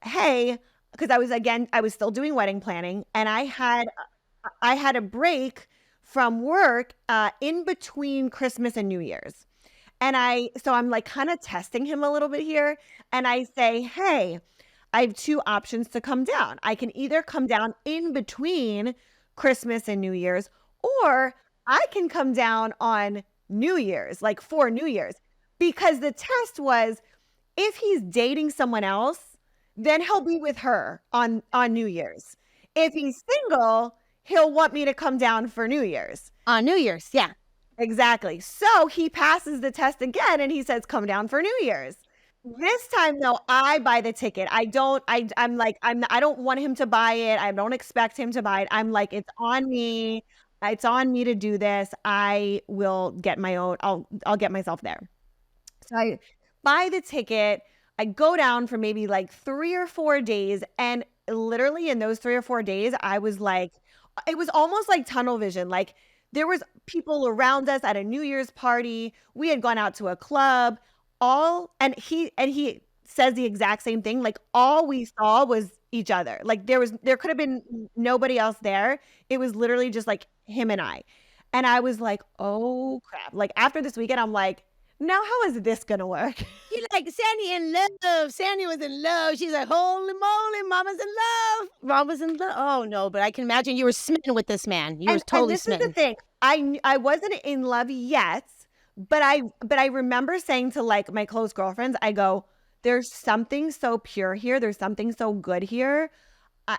Speaker 1: hey, because I was still doing wedding planning and I had a break from work in between Christmas and New Year's. And I'm like kind of testing him a little bit here. And I say, hey, I have 2 options to come down. I can either come down in between Christmas and New Year's, or I can come down on New Year's, like for New Year's, because the test was if he's dating someone else, then he'll be with her on New Year's. If he's single, he'll want me to come down for New Year's.
Speaker 2: On New Year's, yeah.
Speaker 1: Exactly. So he passes the test again and he says, come down for New Year's. This time though, I buy the ticket. I don't want him to buy it. I don't expect him to buy it. I'm like, it's on me. It's on me to do this. I will get my own, I'll get myself there. So I buy the ticket. I go down for maybe like 3 or 4 days. And literally in those 3 or 4 days, I was like, it was almost like tunnel vision. Like there was people around us at a New Year's party. We had gone out to a club and he says the exact same thing. Like all we saw was each other. Like there could have been nobody else there. It was literally just like him and I. And I was like, oh crap. Like after this weekend, I'm like, now how is this gonna work?
Speaker 2: You're like, Sandi in love. Sandi was in love. She's like, holy moly, mama's in love. Mama's in love. Oh no, but I can imagine you were smitten with this man. You were totally smitten.
Speaker 1: And this is the thing. I wasn't in love yet, but I remember saying to like my close girlfriends, I go, there's something so pure here. There's something so good here. I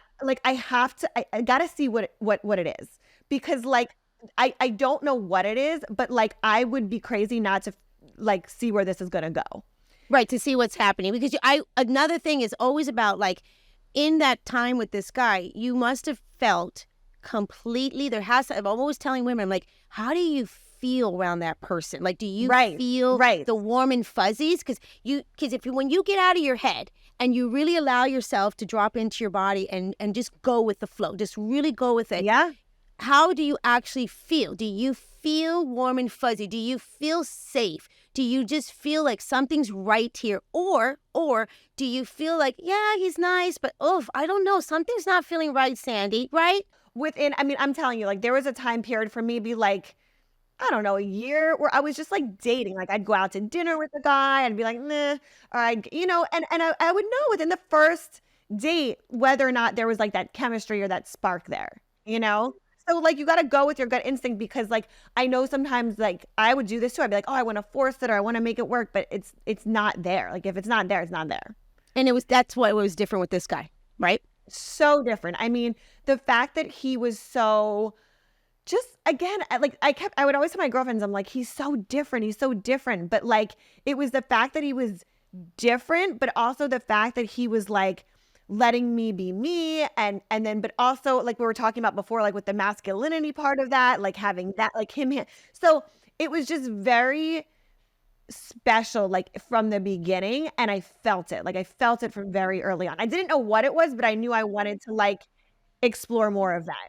Speaker 1: gotta see what it is, because like I don't know what it is, but like I would be crazy not to like see where this is gonna go.
Speaker 2: Right, to see what's happening. Because another thing is always about like in that time with this guy, you must have felt completely. I'm always telling women, I'm like, how do you feel around that person? Like, do you feel the warm and fuzzies? Because when you get out of your head and you really allow yourself to drop into your body and just go with the flow, just really go with it.
Speaker 1: Yeah.
Speaker 2: How do you actually feel? Do you feel warm and fuzzy? Do you feel safe? Do you just feel like something's right here? Or do you feel like, yeah, he's nice, but oh, I don't know, something's not feeling right, Sandy, right?
Speaker 1: I mean, I'm telling you, like, there was a time period for maybe like, I don't know, a year where I was just like dating. Like, I'd go out to dinner with a guy and be like, nah, or I would know within the first date whether or not there was like that chemistry or that spark there, you know? So like you got to go with your gut instinct because like I know sometimes like I would do this too. I'd be like, oh, I want to force it or I want to make it work, but it's not there. Like if it's not there, it's not there.
Speaker 2: And that's what was different with this guy, right?
Speaker 1: So different. I mean, the fact that he was so just again, I would always tell my girlfriends, I'm like, he's so different. He's so different. But like it was the fact that he was different, but also the fact that he was like letting me be me and then but also like we were talking about before, like with the masculinity part of that, like having that like him. So it was just very special like from the beginning and I felt it. Like I felt it from very early on. I didn't know what it was, but I knew I wanted to like explore more of that.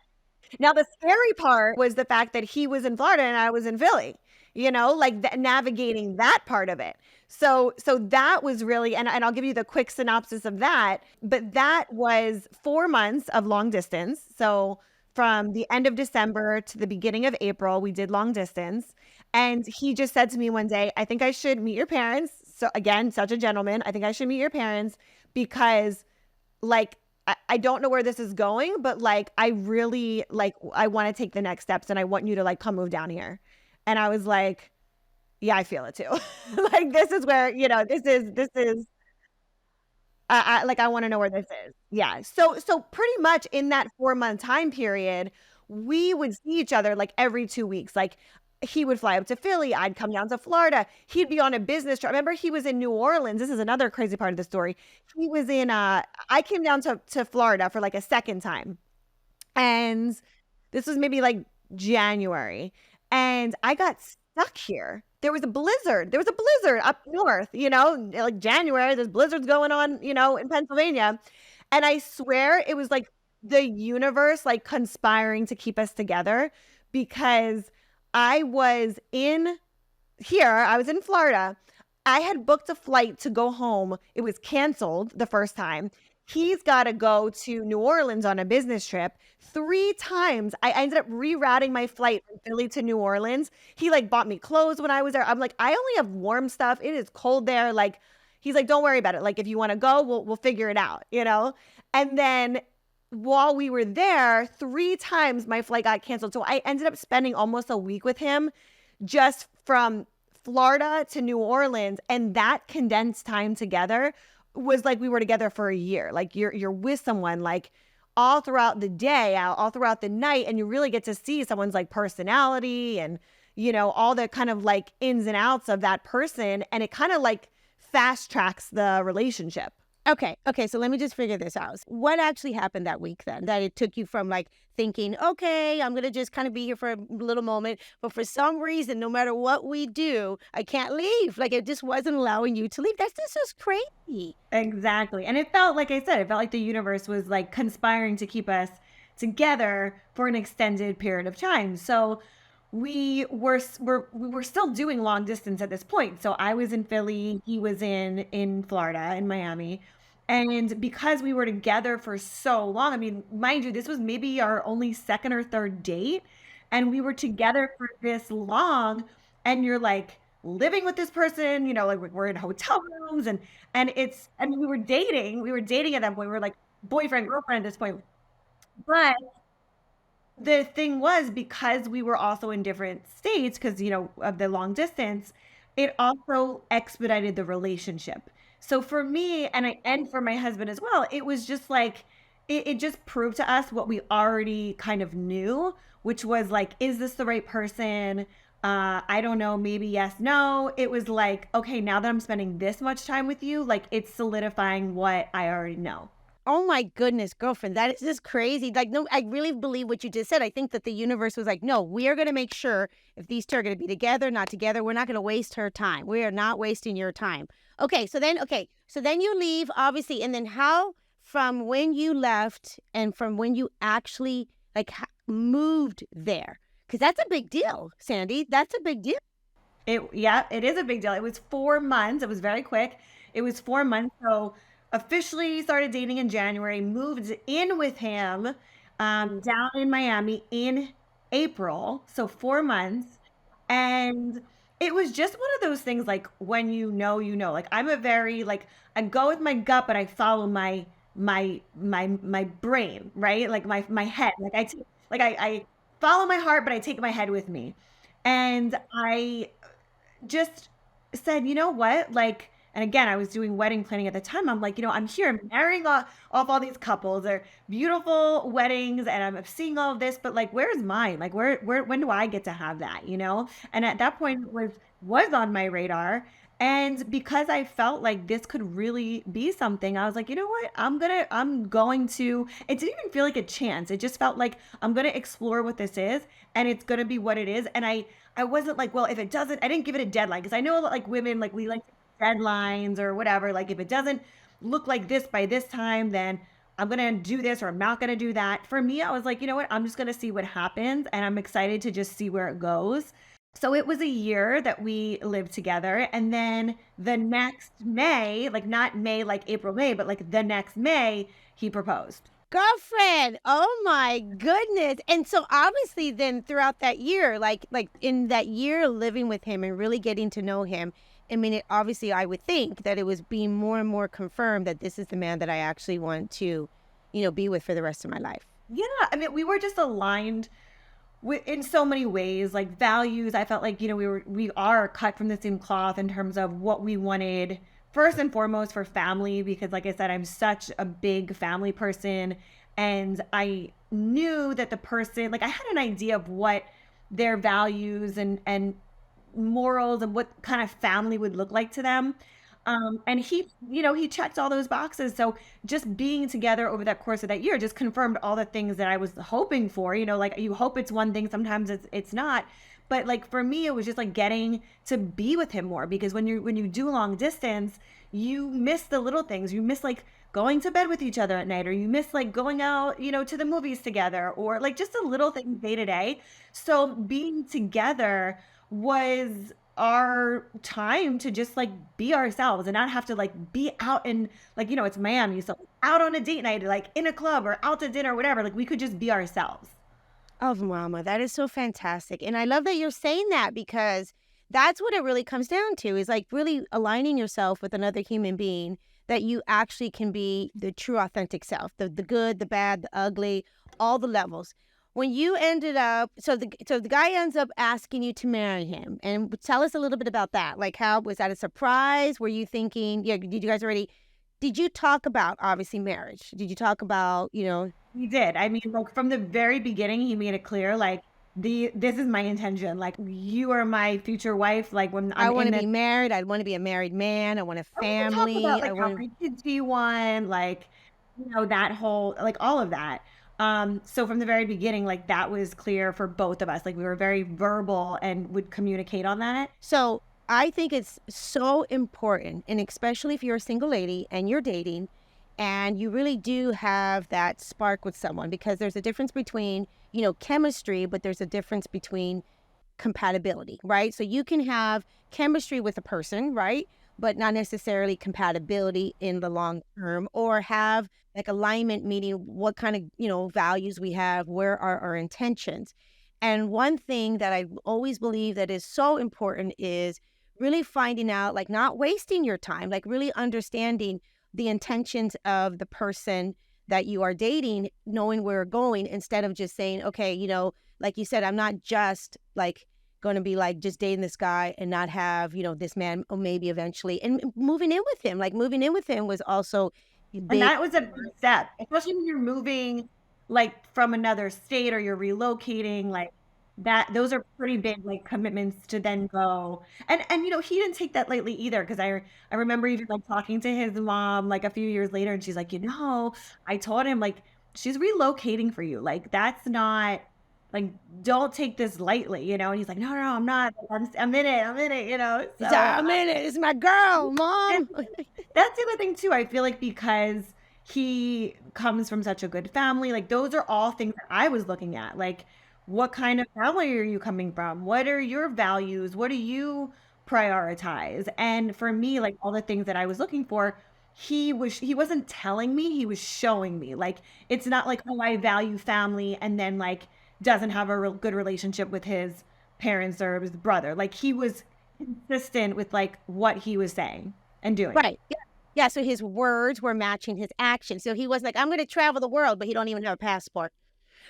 Speaker 1: Now, the scary part was the fact that he was in Florida and I was in Philly, like navigating that part of it. So that was really, and I'll give you the quick synopsis of that, but that was 4 months of long distance. So from the end of December to the beginning of April, we did long distance. And he just said to me one day, I think I should meet your parents. So again, such a gentleman. I think I should meet your parents because like I don't know where this is going, but like I really like I want to take the next steps and I want you to like come move down here. And I was like, yeah, I feel it too. Like this is where, this is like I want to know where this is. Yeah. So pretty much in that 4 month time period, we would see each other like every 2 weeks. Like he would fly up to Philly, I'd come down to Florida. He'd be on a business trip. I remember he was in New Orleans. This is another crazy part of the story. He was in I came down to Florida for like a second time. And this was maybe like January. And I got stuck here. There was a blizzard. There was a blizzard up north, like January, there's blizzards going on, in Pennsylvania. And I swear it was like the universe like conspiring to keep us together because I was in Florida. I had booked a flight to go home. It was canceled the first time. He's got to go to New Orleans on a business trip 3 times. I ended up rerouting my flight from Philly to New Orleans. He like bought me clothes when I was there. I'm like, I only have warm stuff. It is cold there. Like, he's like, don't worry about it. Like, if you want to go, we'll figure it out, And then while we were there, 3 times my flight got canceled. So I ended up spending almost a week with him just from Florida to New Orleans. And that condensed time together was like we were together for a year. Like you're with someone like all throughout the day, all throughout the night, and you really get to see someone's like personality and all the kind of like ins and outs of that person, and it kind of like fast tracks the relationship.
Speaker 2: Okay, so let me just figure this out. What actually happened that week then? That it took you from like thinking, okay, I'm going to just kind of be here for a little moment, but for some reason, no matter what we do, I can't leave. Like it just wasn't allowing you to leave. That's just crazy.
Speaker 1: Exactly. And it felt, like I said, it felt like the universe was like conspiring to keep us together for an extended period of time. So we were still doing long distance at this point. So I was in Philly, he was in Florida, in Miami. And because we were together for so long, I mean, mind you, this was maybe our only second or third date. And we were together for this long. And you're like living with this person, like we're in hotel rooms and we were dating. We were dating at that point. We were like boyfriend, girlfriend at this point. But the thing was, because we were also in different states, because, of the long distance, it also expedited the relationship. So for me and for my husband as well, it was just like, it just proved to us what we already kind of knew, which was like, is this the right person? I don't know, maybe yes, no. It was like, okay, now that I'm spending this much time with you, like it's solidifying what I already know.
Speaker 2: Oh my goodness, girlfriend, that is just crazy. Like, no, I really believe what you just said. I think that the universe was like, no, we are going to make sure if these two are going to be together, not together, we're not going to waste her time. We are not wasting your time. Okay, so then you leave, obviously, and then how from when you left and from when you actually like moved there? Because that's a big deal, Sandy. That's a big deal.
Speaker 1: Yeah, it is a big deal. It was 4 months. It was very quick. It was 4 months. So officially started dating in January, moved in with him down in Miami in April. So 4 months. And it was just one of those things like when you know, you know. Like I'm a very like I go with my gut, but I follow my brain, right? Like my head. I follow my heart, but I take my head with me. And I just said, you know what? Like, and again, I was doing wedding planning at the time. I'm like, I'm here, I'm marrying off all these couples. They're beautiful weddings, and I'm seeing all of this, but like, where's mine? Like, when do I get to have that? And at that point, it was on my radar. And because I felt like this could really be something, I was like, you know what? I'm going to, it didn't even feel like a chance. It just felt like I'm going to explore what this is and it's going to be what it is. And I wasn't like, well, if it doesn't, I didn't give it a deadline because I know like women, like we like deadlines or whatever. Like if it doesn't look like this by this time, then I'm going to do this or I'm not going to do that. For me, I was like, you know what? I'm just going to see what happens and I'm excited to just see where it goes. So it was a year that we lived together. And then the next May, like not May, like April, May, but like the next May, he proposed.
Speaker 2: Girlfriend, oh my goodness. And so obviously then throughout that year, like in that year living with him and really getting to know him, I mean, obviously I would think that it was being more and more confirmed that this is the man that I actually want to, be with for the rest of my life.
Speaker 1: Yeah. I mean, we were just aligned in so many ways, like values. I felt like, we are cut from the same cloth in terms of what we wanted first and foremost for family, because like I said, I'm such a big family person. And I knew that the person, like I had an idea of what their values and morals and what kind of family would look like to them. And he checked all those boxes. So just being together over that course of that year just confirmed all the things that I was hoping for. Like you hope it's one thing, sometimes it's not. But like for me, it was just like getting to be with him more, because when you do long distance, you miss the little things. You miss like going to bed with each other at night, or you miss like going out, to the movies together, or like just the little things day to day. So being together was our time to just like be ourselves and not have to like be out in, like, it's Miami, so out on a date night, like in a club or out to dinner or whatever. Like we could just be ourselves.
Speaker 2: Oh, mama, that is so fantastic. And I love that you're saying that, because that's what it really comes down to, is like really aligning yourself with another human being, that you actually can be the true authentic self, the good, the bad, the ugly, all the levels. When you ended up, so the guy ends up asking you to marry him, and tell us a little bit about that. Like, how was that a surprise? Were you thinking, yeah, did you talk about obviously marriage? Did you talk about,
Speaker 1: He did. I mean, like from the very beginning, he made it clear, like this is my intention. Like you are my future wife. Like when
Speaker 2: I
Speaker 1: I'm
Speaker 2: want
Speaker 1: in
Speaker 2: to
Speaker 1: this,
Speaker 2: be married. I want to be a married man. I want a
Speaker 1: we can talk about
Speaker 2: family. I
Speaker 1: like how
Speaker 2: want.
Speaker 1: many kids do you want, like that whole, like all of that. So from the very beginning, like that was clear for both of us. Like we were very verbal and would communicate on that.
Speaker 2: So I think it's so important, and especially if you're a single lady and you're dating, and you really do have that spark with someone, because there's a difference between, chemistry, but there's a difference between compatibility, right? So you can have chemistry with a person, right? But not necessarily compatibility in the long term, or have like alignment, meaning what kind of, values we have, where are our intentions. And one thing that I always believe that is so important is really finding out, like not wasting your time, like really understanding the intentions of the person that you are dating, knowing where you're going, instead of just saying, okay, like you said, I'm not just like going to be like just dating this guy and not have, this man, or maybe eventually, and moving in with him. Like moving in with him was also
Speaker 1: And
Speaker 2: big.
Speaker 1: that was a big step, especially when you're moving like from another state or you're relocating. Like that those are pretty big, like, commitments to then go and, he didn't take that lightly either, 'cause I remember even, like, talking to his mom, like, a few years later, and she's like, I told him, like, "She's relocating for you, like, that's not like, don't take this lightly," and he's like, "No, no, no, I'm not, like, I'm in it,"
Speaker 2: He's like,
Speaker 1: so
Speaker 2: I'm in it. It's my girl,
Speaker 1: and
Speaker 2: mom.
Speaker 1: that's the other thing too. I feel like because he comes from such a good family, like those are all things that I was looking at. Like, what kind of family are you coming from? What are your values? What do you prioritize? And for me, like all the things that I was looking for, he wasn't telling me, he was showing me. Like it's not like, oh, I value family and then like doesn't have a real good relationship with his parents or his brother. Like he was consistent with like what he was saying and doing.
Speaker 2: Right. Yeah. Yeah. So his words were matching his actions. So he was like, I'm going to travel the world, but he don't even have a passport.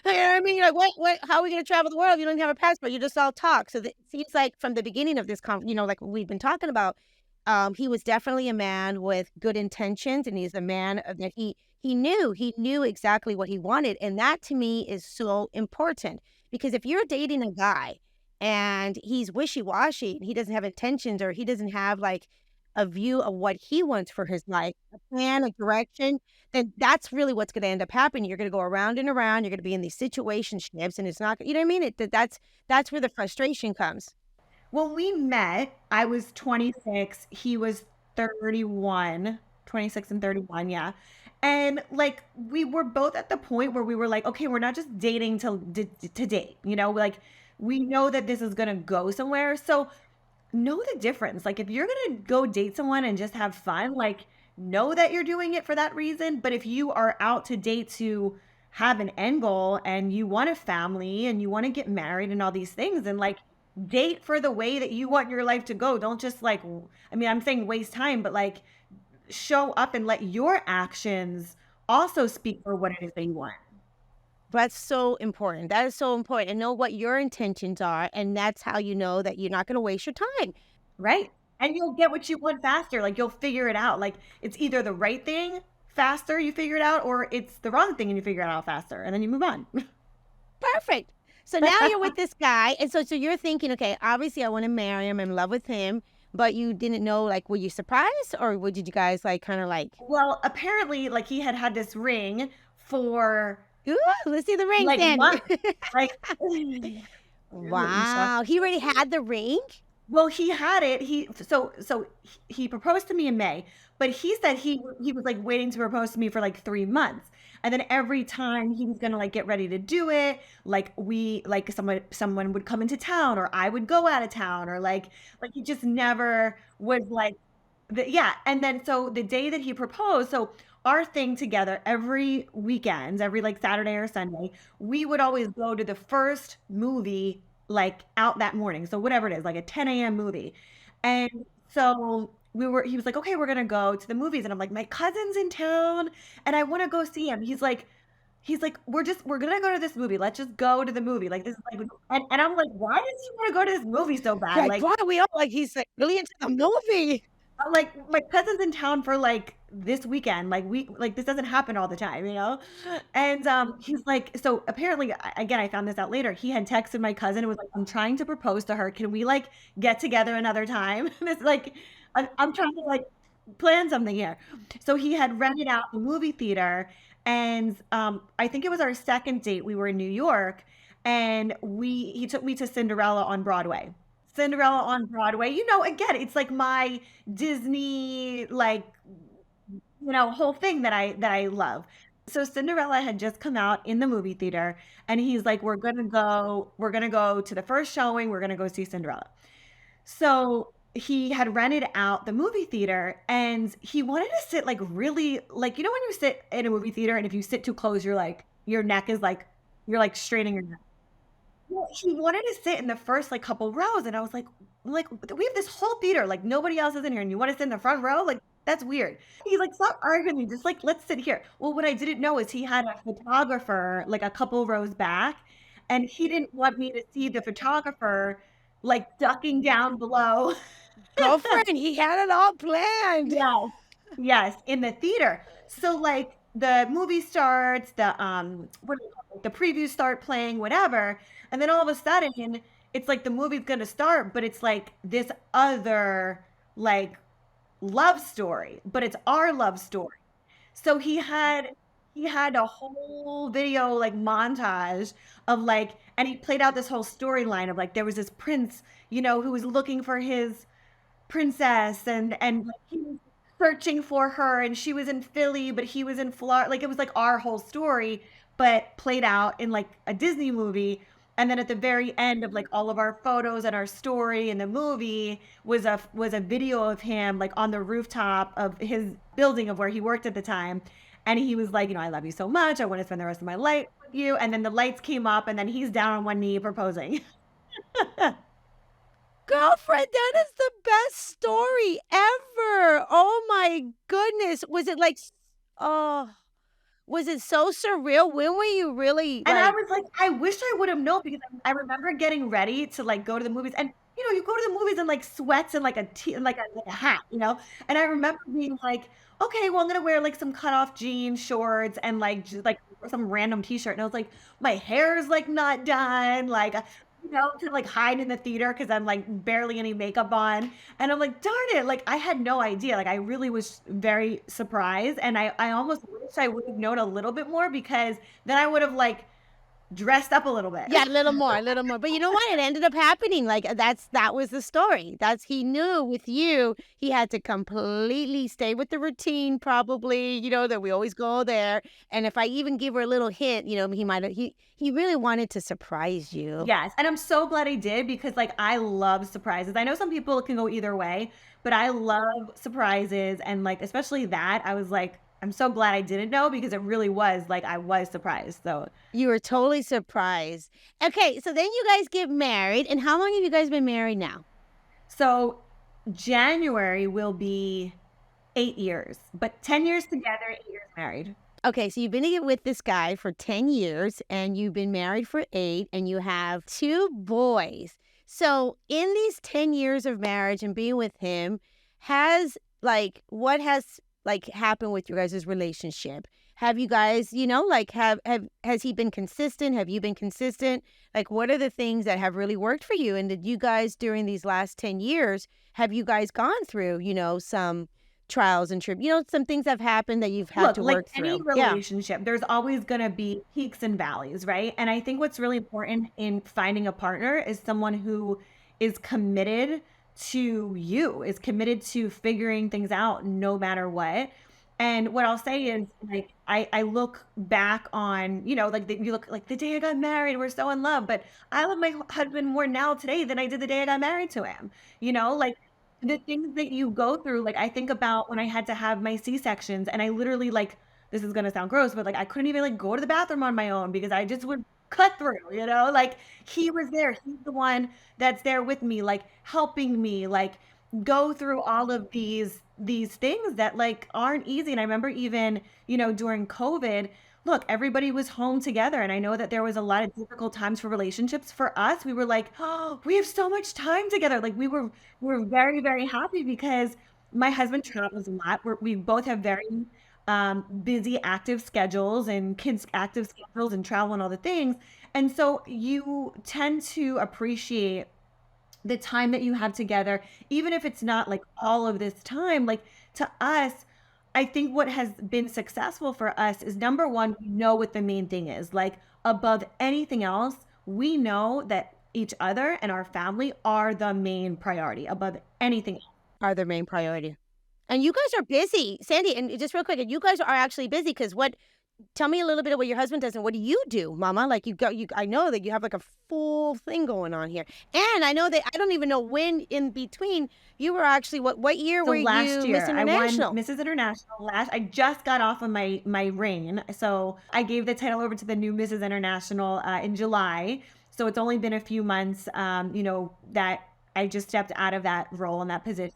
Speaker 2: You know what I mean? Like, what, how are we going to travel the world if you don't even have a passport? You just all talk. So it seems like from the beginning of this like we've been talking about, he was definitely a man with good intentions, and he's a man that he knew exactly what he wanted. And that to me is so important, because if you're dating a guy and he's wishy-washy and he doesn't have intentions, or he doesn't have like a view of what he wants for his life, a plan, a direction, then that's really what's going to end up happening. You're going to go around and around. You're going to be in these situationships, and it's not, you know what I mean? That's where the frustration comes.
Speaker 1: When we met, I was 26, he was 31, 26 and 31, yeah. And like we were both at the point where we were like, okay, we're not just dating to date, like we know that this is going to go somewhere. So know the difference. Like if you're going to go date someone and just have fun, like know that you're doing it for that reason. But if you are out to date to have an end goal and you want a family and you want to get married and all these things, and like date for the way that you want your life to go. Don't just like, I mean, I'm saying waste time, but like show up and let your actions also speak for what it is that you want.
Speaker 2: That's so important. That is so important. And know what your intentions are. And that's how you know that you're not going to waste your time.
Speaker 1: Right. And you'll get what you want faster. Like you'll figure it out. Like it's either the right thing faster, you figure it out, or it's the wrong thing and you figure it out faster. And then you move on.
Speaker 2: Perfect. So now you're with this guy. And so you're thinking, okay, obviously I want to marry him. I'm in love with him. But you didn't know, like, were you surprised, or did you guys like kind of like,
Speaker 1: Well, apparently, like he had this ring for
Speaker 2: ooh, let's see the ring
Speaker 1: like
Speaker 2: then.
Speaker 1: months. Like,
Speaker 2: Wow. He already had the ring?
Speaker 1: well, he had it. He proposed to me in May, but he said he was like waiting to propose to me for like 3 months. And then every time he was gonna like get ready to do it, like we like someone would come into town or I would go out of town or like he just never was like yeah. And then so the day that he proposed, so our thing together every weekend, every like Saturday or Sunday, we would always go to the first movie like out that morning. So whatever it is, like a 10 a.m. movie. And so he was like, okay, we're gonna go to the movies. And I'm like, my cousin's in town and I want to go see him. He's like, we're gonna go to this movie. Let's just go to the movie. Like this is like and I'm like, why does he want to go to this movie so bad?
Speaker 2: Like,
Speaker 1: Like
Speaker 2: why are we all like, he's like really into the movie?
Speaker 1: like my cousin's in town for like this weekend. Like we like this doesn't happen all the time. And he's like, so apparently again, I found this out later. He had texted my cousin and was like, I'm trying to propose to her. Can we like get together another time? And it's like I'm trying to like plan something here. So he had rented out the movie theater, and I think it was our second date. We were in New York, and he took me to Cinderella on Broadway. Cinderella on Broadway. Again, it's like my Disney like whole thing that I love. So Cinderella had just come out in the movie theater and he's like, we're gonna go to the first showing, we're gonna go see Cinderella. So he had rented out the movie theater and he wanted to sit like really like when you sit in a movie theater and if you sit too close, you're like your neck is like you're like straining your neck. Well, he wanted to sit in the first like couple rows, and I was like we have this whole theater, like nobody else is in here, and you want to sit in the front row? Like that's weird. He's like, stop arguing, with me, just like let's sit here. Well, what I didn't know is he had a photographer like a couple rows back, and he didn't want me to see the photographer like ducking down below.
Speaker 2: Girlfriend, he had it all planned.
Speaker 1: Yes. Yes, in the theater. So like the movie starts, the what do you call it? The previews start playing, whatever. And then all of a sudden, it's like the movie's gonna start, but it's like this other like love story, but it's our love story. So he had a whole video like montage of like, and he played out this whole storyline of like there was this prince, who was looking for his princess, and like, he was searching for her, and she was in Philly but he was in Florida. Like it was like our whole story but played out in like a Disney movie. And then at the very end of like all of our photos and our story in the movie was a video of him like on the rooftop of his building of where he worked at the time. And he was like, I love you so much, I want to spend the rest of my life with you. And then the lights came up and then he's down on one knee proposing.
Speaker 2: Girlfriend, that is the best story ever. Oh my goodness. Oh, was it so surreal? When were you really
Speaker 1: And I
Speaker 2: like,
Speaker 1: was like, I wish I would have known because I remember getting ready to like go to the movies, and you go to the movies in like sweats and like a hat, And I remember being like, okay, well I'm gonna wear like some cut off jeans, shorts, and like just like some random t-shirt. And I was like, my hair is like not done, like to like hide in the theater because I'm like barely any makeup on. And I'm like, darn it, like I had no idea. Like I really was very surprised. And I almost wish I would have known a little bit more because then I would have like dressed up a little bit.
Speaker 2: yeah, a little more, a little more. But you know what? It ended up happening. Like that was the story. He knew with you, he had to completely stay with the routine, probably, that we always go there. And if I even give her a little hint, he really wanted to surprise you.
Speaker 1: Yes. And I'm so glad I did because like I love surprises. I know some people can go either way, but I love surprises. And like, especially that, I was like, I'm so glad I didn't know because it really was like I was surprised. So
Speaker 2: You were totally surprised. Okay, so then you guys get married. And how long have you guys been married now?
Speaker 1: So January will be 8 years, but 10 years together, 8 years married.
Speaker 2: Okay, so you've been with this guy for 10 years and you've been married for 8 and you have 2 boys. So in these 10 years of marriage and being with him, what has happened with your guys' relationship? Have you guys, has he been consistent? Have you been consistent? Like, what are the things that have really worked for you? And did you guys, during these last 10 years, have you guys gone through, some trials and tribulations, some things have happened that you've had to work through?
Speaker 1: Any relationship, there's always going to be peaks and valleys, right? And I think what's really important in finding a partner is someone who is committed to you, is committed to figuring things out no matter what. And what I'll say is like I look back on, like you look like the day I got married, we're so in love, but I love my husband more now today than I did the day I got married to him. Like the things that you go through, like I think about when I had to have my C-sections and I literally like, this is gonna sound gross, but like I couldn't even like go to the bathroom on my own because I just would cut through, like he was there. He's the one that's there with me, like helping me, like go through all of these things that like aren't easy. And I remember even, during COVID, look, everybody was home together. And I know that there was a lot of difficult times for relationships. For us, we were like, oh, we have so much time together. Like we're very, very happy because my husband travels a lot. We both have very busy, active schedules and kids' active schedules and travel and all the things. And so you tend to appreciate the time that you have together, even if it's not like all of this time. Like to us, I think what has been successful for us is number one, we know what the main thing is. Like above anything else, we know that each other and our family are the main priority above anything else.
Speaker 2: Are the main priority. And you guys are busy, Sandi, and just real quick, and you guys are actually busy because tell me a little bit of what your husband does and what do you do, Mama? Like I know that you have like a full thing going on here. And I know that I don't even know when in between you were actually, what year were you
Speaker 1: last year,
Speaker 2: Miss International?
Speaker 1: I won Mrs. International I just got off of my reign. So I gave the title over to the new Mrs. International in July. So it's only been a few months, that I just stepped out of that role and that position.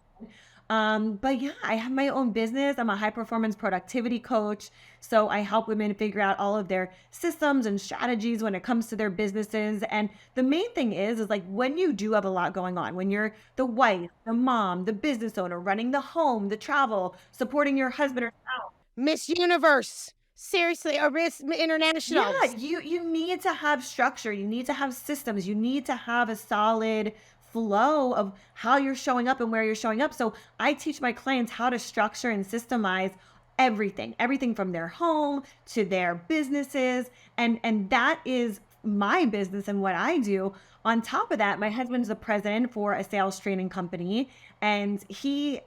Speaker 1: But yeah, I have my own business. I'm a high performance productivity coach. So I help women figure out all of their systems and strategies when it comes to their businesses. And the main thing is like when you do have a lot going on, when you're the wife, the mom, the business owner, running the home, the travel, supporting your husband or spouse.
Speaker 2: Miss Universe. Seriously, or Miss
Speaker 1: Yeah,
Speaker 2: Internationals.
Speaker 1: you need to have structure, you need to have systems, you need to have a solid flow of how you're showing up and where you're showing up. So I teach my clients how to structure and systemize everything, everything from their home to their businesses, and that is my business and what I do. On top of that, my husband's the president for a sales training company, and he's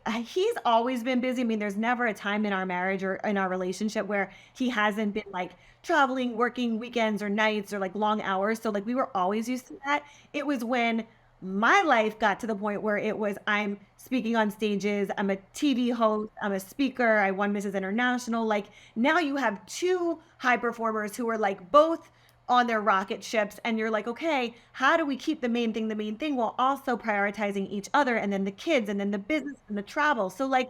Speaker 1: always been busy. I mean, there's never a time in our marriage or in our relationship where he hasn't been like traveling, working weekends or nights or like long hours. So like we were always used to that. It was when my life got to the point where it was I'm speaking on stages, I'm a TV host, I'm a speaker, I won Mrs. International. Like now you have two high performers who are like both on their rocket ships, and you're like, okay, how do we keep the main thing while also prioritizing each other and then the kids and then the business and the travel. So like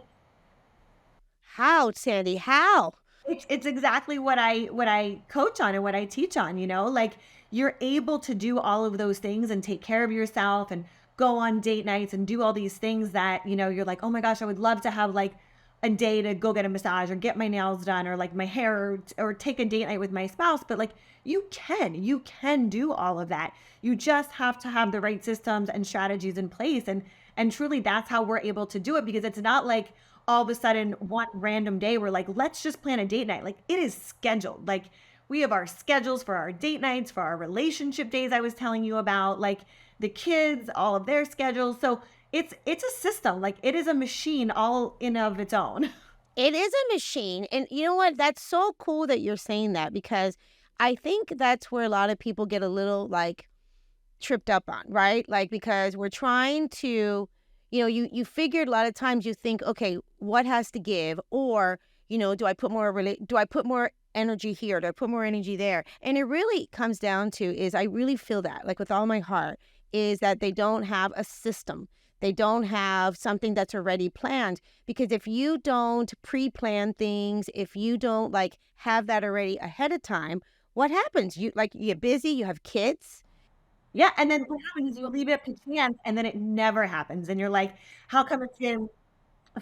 Speaker 2: How, Sandy? How?
Speaker 1: it's exactly what I coach on and what I teach on, you know? Like you're able to do all of those things and take care of yourself and go on date nights and do all these things that, you know, you're like, "Oh my gosh, I would love to have like a day to go get a massage or get my nails done or like my hair or take a date night with my spouse." But like you can do all of that. You just have to have the right systems and strategies in place, and truly that's how we're able to do it, because it's not like all of a sudden one random day we're like, let's just plan a date night. Like it is scheduled. Like we have our schedules for our date nights, for our relationship days I was telling you about, like the kids, all of their schedules. So it's a system. Like it is a machine all in of its own.
Speaker 2: It is a machine. And you know what? That's so cool that you're saying that because I think that's where a lot of people get a little like tripped up on, right? Like because we're trying to, you figured a lot of times you think, okay, what has to give? Or, do I put more energy here? Do I put more energy there? And it really comes down to is I really feel that, like with all my heart, is that they don't have a system. They don't have something that's already planned. Because if you don't pre-plan things, if you don't like have that already ahead of time, what happens? You like you get busy, you have kids.
Speaker 1: Yeah. And then what happens is you leave it up to chance and then it never happens. And you're like, how come it's been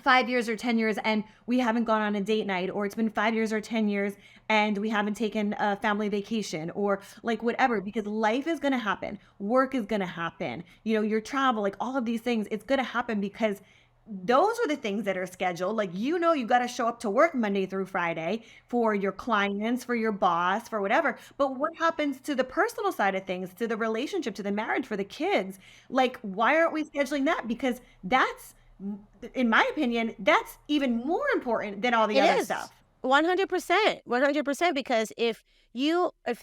Speaker 1: 5 years or 10 years and we haven't gone on a date night, or it's been 5 years or 10 years and we haven't taken a family vacation, or like whatever, because life is going to happen, work is going to happen, you know, your travel, like all of these things, it's going to happen because those are the things that are scheduled. Like, you know, you got to show up to work Monday through Friday for your clients, for your boss, for whatever. But what happens to the personal side of things, to the relationship, to the marriage, for the kids? Like, why aren't we scheduling that? Because that's, in my opinion, that's even more important than all the
Speaker 2: It
Speaker 1: other
Speaker 2: is
Speaker 1: stuff.
Speaker 2: 100%, 100%. Because if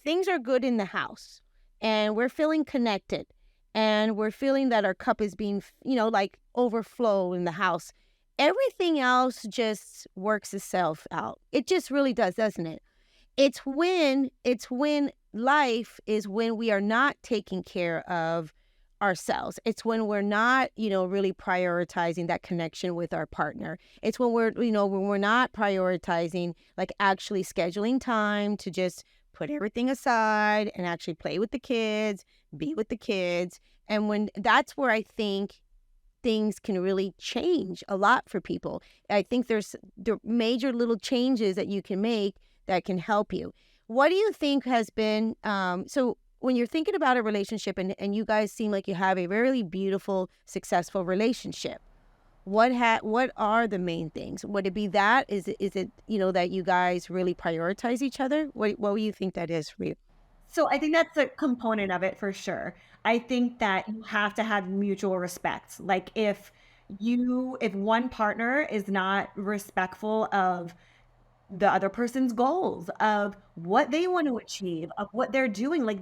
Speaker 2: things are good in the house and we're feeling connected and we're feeling that our cup is being, like overflow in the house, everything else just works itself out. It just really does, doesn't it? It's when life is when we are not taking care of ourselves. It's when we're not, really prioritizing that connection with our partner. It's when we're not prioritizing like actually scheduling time to just put everything aside and actually play with the kids, be with the kids. And when that's where I think things can really change a lot for people. I think there's the major little changes that you can make that can help you. What do you think has been so when you're thinking about a relationship and you guys seem like you have a really beautiful, successful relationship? What are the main things? Would it be that? Is it that you guys really prioritize each other? What do you think that is for you?
Speaker 1: So I think that's a component of it for sure. I think that you have to have mutual respect. Like if one partner is not respectful of the other person's goals, of what they want to achieve, of what they're doing, like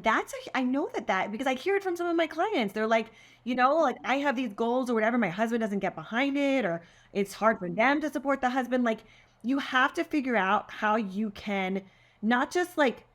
Speaker 1: I know that because I hear it from some of my clients. They're like, you know, like I have these goals or whatever, my husband doesn't get behind it, or it's hard for them to support the husband. Like you have to figure out how you can not just like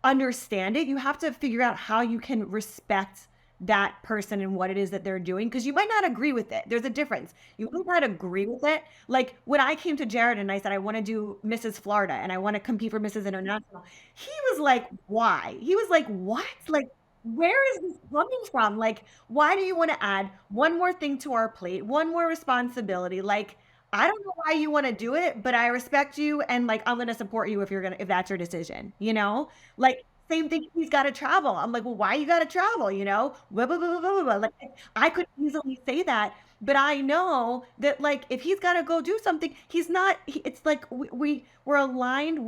Speaker 1: understand it, you have to figure out how you can respect that person and what it is that they're doing, because you might not agree with it. There's a difference. You might not agree with it. Like when I came to Jared and I said I want to do Mrs. Florida and I want to compete for Mrs. International, he was like, "Why?" He was like, "What? Like where is this coming from? Like why do you want to add one more thing to our plate, one more responsibility?" Like I don't know why you want to do it, but I respect you and like I'm gonna support you if that's your decision, you know? Like same thing, he's got to travel. I'm like, well, why you got to travel? You know, blah, blah, blah, blah, blah, blah. Like I could easily say that, but I know that like if he's got to go do something, he's not. It's like we're aligned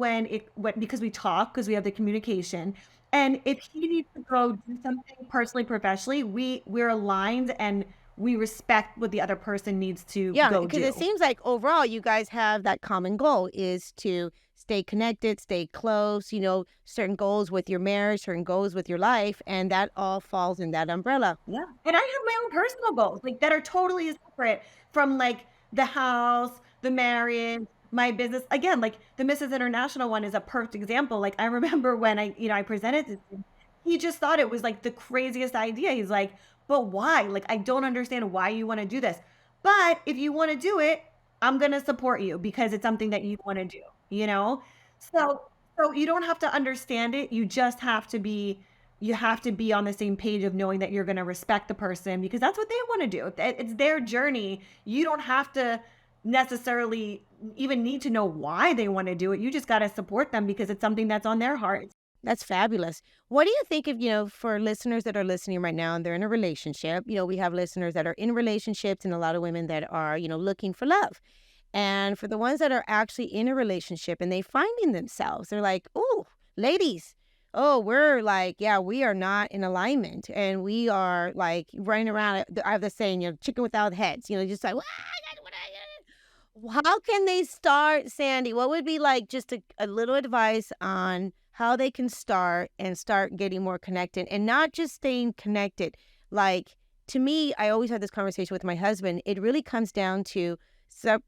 Speaker 1: because we talk because we have the communication, and if he needs to go do something personally, professionally, we're aligned and we respect what the other person needs to
Speaker 2: Yeah,
Speaker 1: go
Speaker 2: because it
Speaker 1: do.
Speaker 2: seems like overall you guys have that common goal is to stay connected, stay close, certain goals with your marriage, certain goals with your life, and that all falls in that umbrella.
Speaker 1: Yeah. And I have my own personal goals, like that are totally separate from like the house, the marriage, my business. Again, like the Mrs. International one is a perfect example. Like I remember when I presented this, he just thought it was like the craziest idea. He's like, but why? Like, I don't understand why you want to do this. But if you want to do it, I'm going to support you because it's something that you want to do, you know? So, so you don't have to understand it. You have to be on the same page of knowing that you're going to respect the person because that's what they want to do. It's their journey. You don't have to necessarily even need to know why they want to do it. You just got to support them because it's something that's on their heart.
Speaker 2: That's fabulous. What do you think of, for listeners that are listening right now and they're in a relationship? We have listeners that are in relationships and a lot of women that are, looking for love. And for the ones that are actually in a relationship and they finding themselves, they're like, oh, ladies, oh, we're like, yeah, we are not in alignment. And we are like running around. I have the saying, chicken without heads, just like, how can they start, Sandy? What would be like just a little advice on how they can start getting more connected and not just staying connected? Like, to me, I always have this conversation with my husband. It really comes down to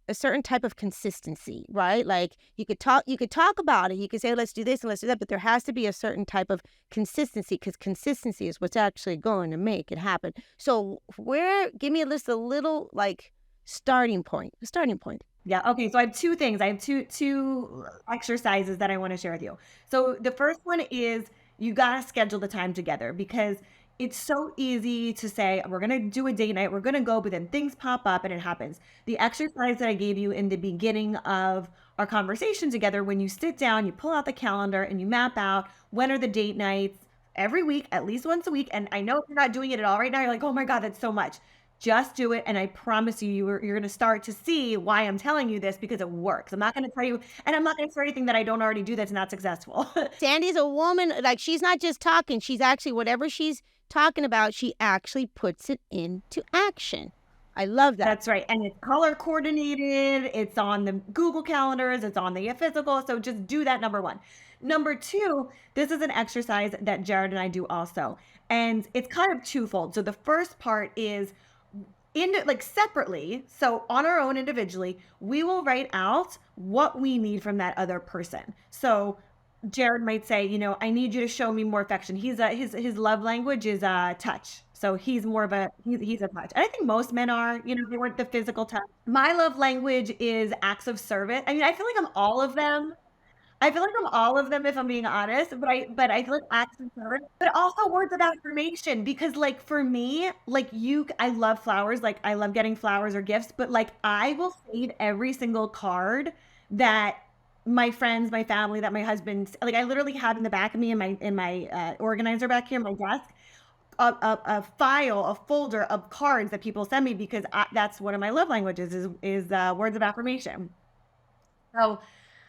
Speaker 2: a certain type of consistency, right? Like you could talk about it. You could say, let's do this and let's do that. But there has to be a certain type of consistency because consistency is what's actually going to make it happen. So give me a little like starting point.
Speaker 1: Yeah. Okay. So I have two things. I have two exercises that I want to share with you. So the first one is you gotta schedule the time together because it's so easy to say we're gonna do a date night, we're gonna go, but then things pop up and it happens. The exercise that I gave you in the beginning of our conversation together, when you sit down, you pull out the calendar and you map out when are the date nights every week, at least once a week. And I know if you're not doing it at all right now, you're like, oh my God, that's so much. Just do it. And I promise you, you're going to start to see why I'm telling you this because it works. I'm not going to tell you, and I'm not going to share anything that I don't already do that's not successful.
Speaker 2: Sandy's a woman, like she's not just talking. She's actually, whatever she's talking about, she actually puts it into action. I love that.
Speaker 1: That's right. And it's color coordinated. It's on the Google calendars. It's on the physical. So just do that, number one. Number two, this is an exercise that Jared and I do also. And it's kind of twofold. So the first part is separately, so on our own individually, we will write out what we need from that other person. So Jared might say, I need you to show me more affection. His love language is touch. So he's more of he's a touch. And I think most men are, they want the physical touch. My love language is acts of service. I mean, I feel like I'm all of them. I feel like I'm all of them if I'm being honest, but I feel like acts of service, but also words of affirmation because like for me, like I love flowers, like I love getting flowers or gifts, but like I will save every single card that my friends, my family, that my husband, like I literally have in the back of me in my organizer back here, my desk, a file, a folder of cards that people send me because that's one of my love languages is words of affirmation. So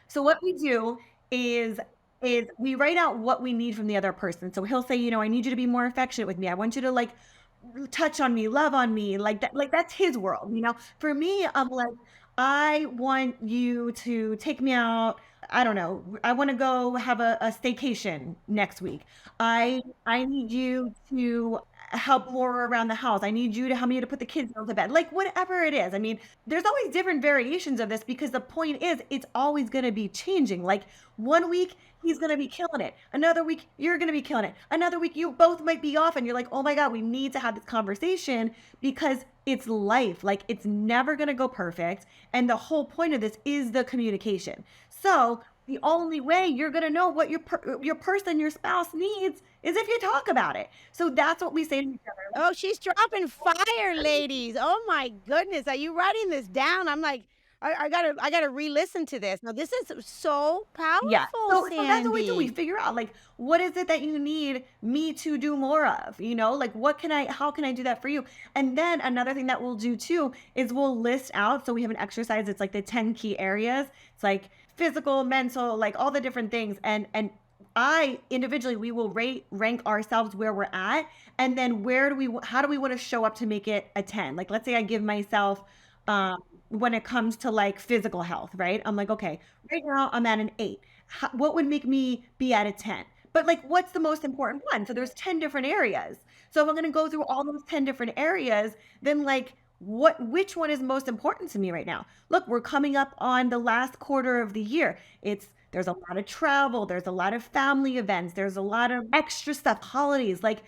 Speaker 1: so what we do is we write out what we need from the other person. So he'll say, I need you to be more affectionate with me. I want you to like touch on me, love on me, like that. Like that's his world, For me, I'm like, I want you to take me out. I don't know. I want to go have a staycation next week. I need you to help more around the house. I need you to help me to put the kids down to bed. Like whatever it is. I mean, there's always different variations of this because the point is it's always going to be changing. Like one week he's going to be killing it. Another week you're going to be killing it. Another week you both might be off and you're like, "Oh my God, we need to have this conversation because it's life. Like it's never going to go perfect. And the whole point of this is the communication." So the only way you're going to know what your person, your spouse needs is if you talk about it. So that's what we say to each other.
Speaker 2: Oh, she's dropping fire, ladies. Oh my goodness. Are you writing this down? I'm like I gotta re-listen to this. Now this is so
Speaker 1: Yeah.
Speaker 2: powerful,
Speaker 1: So that's what we do. We
Speaker 2: Sandy.
Speaker 1: figure out like what is it that you need me to do more of? Like how can I do that for you? And then another thing that we'll do too is we'll list out, so we have an exercise, it's like the 10 key areas. It's like physical, mental, like all the different things. And I individually we will rank ourselves where we're at, and then how do we want to show up to make it a 10? Like let's say I give myself when it comes to like physical health, right? I'm like, okay, right now I'm at an 8. What would make me be at a 10? But like, what's the most important one? So there's 10 different areas. So if I'm going to go through all those 10 different areas, then like, which one is most important to me right now? Look, we're coming up on the last quarter of the year. There's a lot of travel, there's a lot of family events, there's a lot of extra stuff, holidays. Like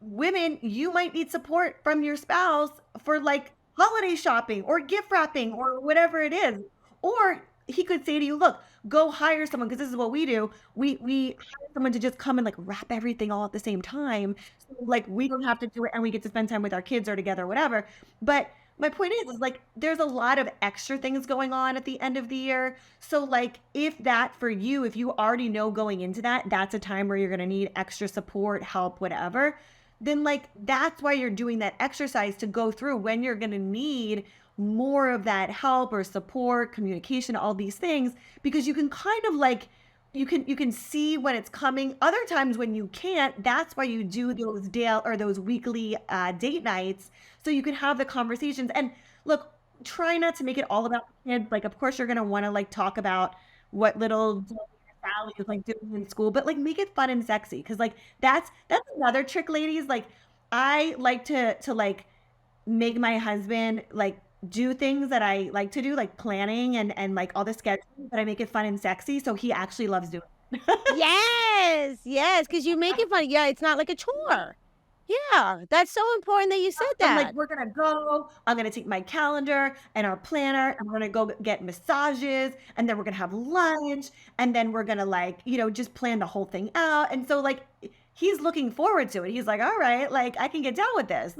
Speaker 1: women, you might need support from your spouse for like holiday shopping or gift wrapping or whatever it is. Or he could say to you, look, go hire someone, because this is what we do. We hire someone to just come and like wrap everything all at the same time. So like we don't have to do it, and we get to spend time with our kids or together or whatever. But my point is like there's a lot of extra things going on at the end of the year. So like if that for you, if you already know going into that, that's a time where you're going to need extra support, help, whatever, then like that's why you're doing that exercise, to go through when you're going to need more of that help or support, communication, all these things, because you can kind of like you can see when it's coming. Other times when you can't, that's why you do those those weekly date nights, so you can have the conversations. And look, try not to make it all about the kids. Like of course you're going to want to like talk about what little Sally is like doing in school, but like make it fun and sexy, because like that's another trick, ladies. Like I like to like make my husband like do things that I like to do, like planning and like all the scheduling, but I make it fun and sexy, so he actually loves doing it.
Speaker 2: Yes, yes, because you make it fun. Yeah, it's not like a chore. Yeah, that's so important that you said
Speaker 1: I'm like,
Speaker 2: that.
Speaker 1: we're gonna go. I'm gonna take my calendar and our planner, and we're gonna go get massages, and then we're gonna have lunch, and then we're gonna like, just plan the whole thing out. And so like he's looking forward to it. He's like, all right, like I can get down with this.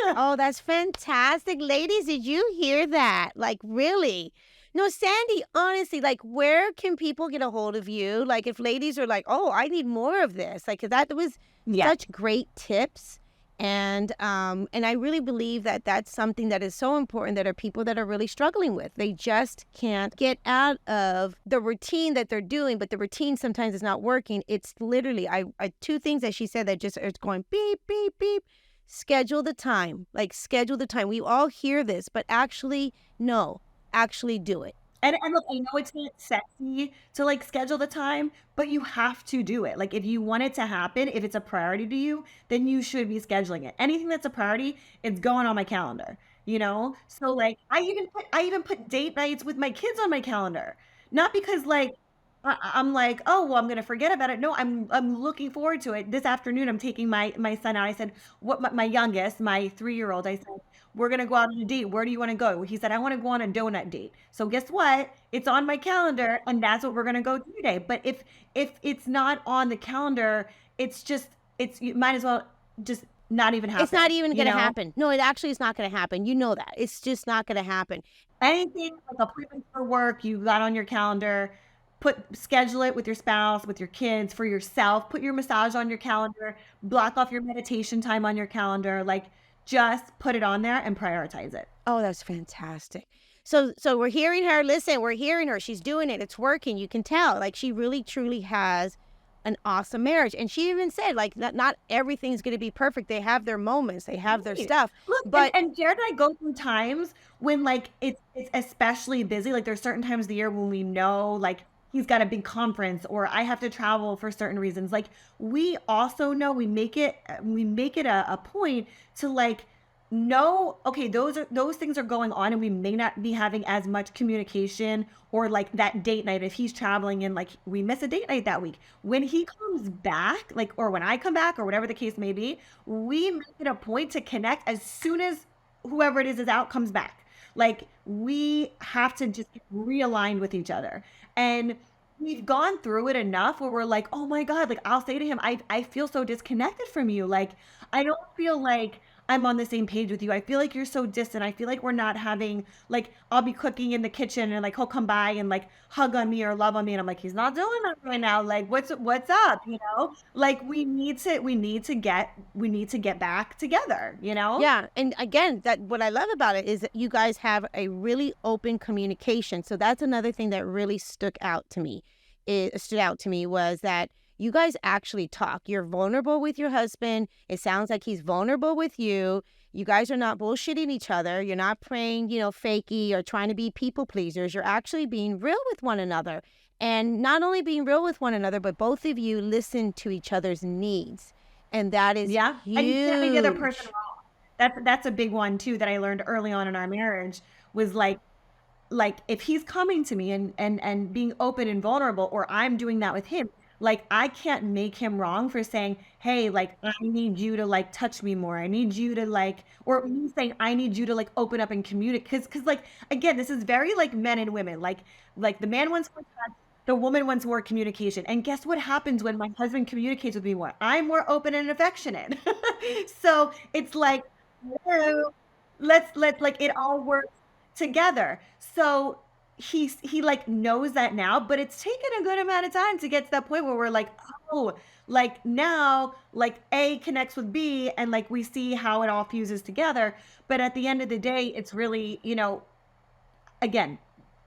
Speaker 2: Oh, that's fantastic. Ladies, did you hear that? Like, really? No, Sandy, honestly, like, where can people get a hold of you? Like, if ladies are like, oh, I need more of this, like, 'cause that was
Speaker 1: Yeah.
Speaker 2: such great tips. And I really believe that that's something that is so important, that are people that are really struggling with. They just can't get out of the routine that they're doing, but the routine sometimes is not working. It's literally, I two things that she said that just are going beep, beep, beep. Schedule the time. Like, schedule the time. We all hear this, but actually, no, actually do it.
Speaker 1: And look, I know it's not sexy to like schedule the time, but you have to do it. Like if you want it to happen, if it's a priority to you, then you should be scheduling it. Anything that's a priority, it's going on my calendar. So like I even put date nights with my kids on my calendar. Not because like I'm like, oh well, I'm gonna forget about it. No, I'm looking forward to it. This afternoon, I'm taking my son out. I said, what my youngest, my 3-year old, I said, we're gonna go out on a date. Where do you want to go? He said, I want to go on a donut date. So guess what? It's on my calendar, and that's what we're gonna go do today. But if it's not on the calendar, you might as well just not even happen.
Speaker 2: It's not even going to happen. No, it actually is not going to happen. You know that. It's just not going to happen.
Speaker 1: Anything like appointments for work, you got on your calendar. Schedule it with your spouse, with your kids, for yourself. Put your massage on your calendar. Block off your meditation time on your calendar. Like just put it on there and prioritize it.
Speaker 2: Oh, that's fantastic. So we're hearing her. Listen, we're hearing her. She's doing it. It's working. You can tell. Like, she really, truly has an awesome marriage. And she even said, like, not everything's going to be perfect. They have their moments. They have their stuff.
Speaker 1: Look,
Speaker 2: but
Speaker 1: and Jared and I go through times when like it's especially busy. Like there's certain times of the year when we know like he's got a big conference or I have to travel for certain reasons. Like we also know we make it a point to like know, okay, those things are going on, and we may not be having as much communication, or like that date night if he's traveling and like we miss a date night that week. When he comes back, like, or when I come back, or whatever the case may be, we make it a point to connect as soon as whoever it is out comes back. Like we have to just get realigned with each other. And we've gone through it enough where we're like, oh my God, like I'll say to him, I feel so disconnected from you. Like I don't feel like I'm on the same page with you. I feel like you're so distant. I feel like we're not having, like, I'll be cooking in the kitchen and like he'll come by and like hug on me or love on me. And I'm like, he's not doing that right now. Like, what's up? You know? Like we need to get back together, you know?
Speaker 2: Yeah, and again, that what I love about it is that you guys have a really open communication. So that's another thing that really stood out to me was that you guys actually talk. You're vulnerable with your husband. It sounds like he's vulnerable with you. You guys are not bullshitting each other. You're not playing, fakey or trying to be people pleasers. You're actually being real with one another. And not only being real with one another, but both of you listen to each other's needs. And that is
Speaker 1: Yeah. And you can't make the other person
Speaker 2: huge.
Speaker 1: wrong. That's a big one too that I learned early on in our marriage was like if he's coming to me and being open and vulnerable or I'm doing that with him, like I can't make him wrong for saying, hey, like I need you to like touch me more, I need you to like, or me saying I need you to like open up and communicate, because like again, this is very like men and women, like the man wants more touch, the woman wants more communication, and guess what happens when my husband communicates with me more? I'm more open and affectionate. So it's like, hello, let's like it all works together. So he like knows that now, but it's taken a good amount of time to get to that point where we're like, oh, like now like A connects with B and like we see how it all fuses together. But at the end of the day, it's really, again,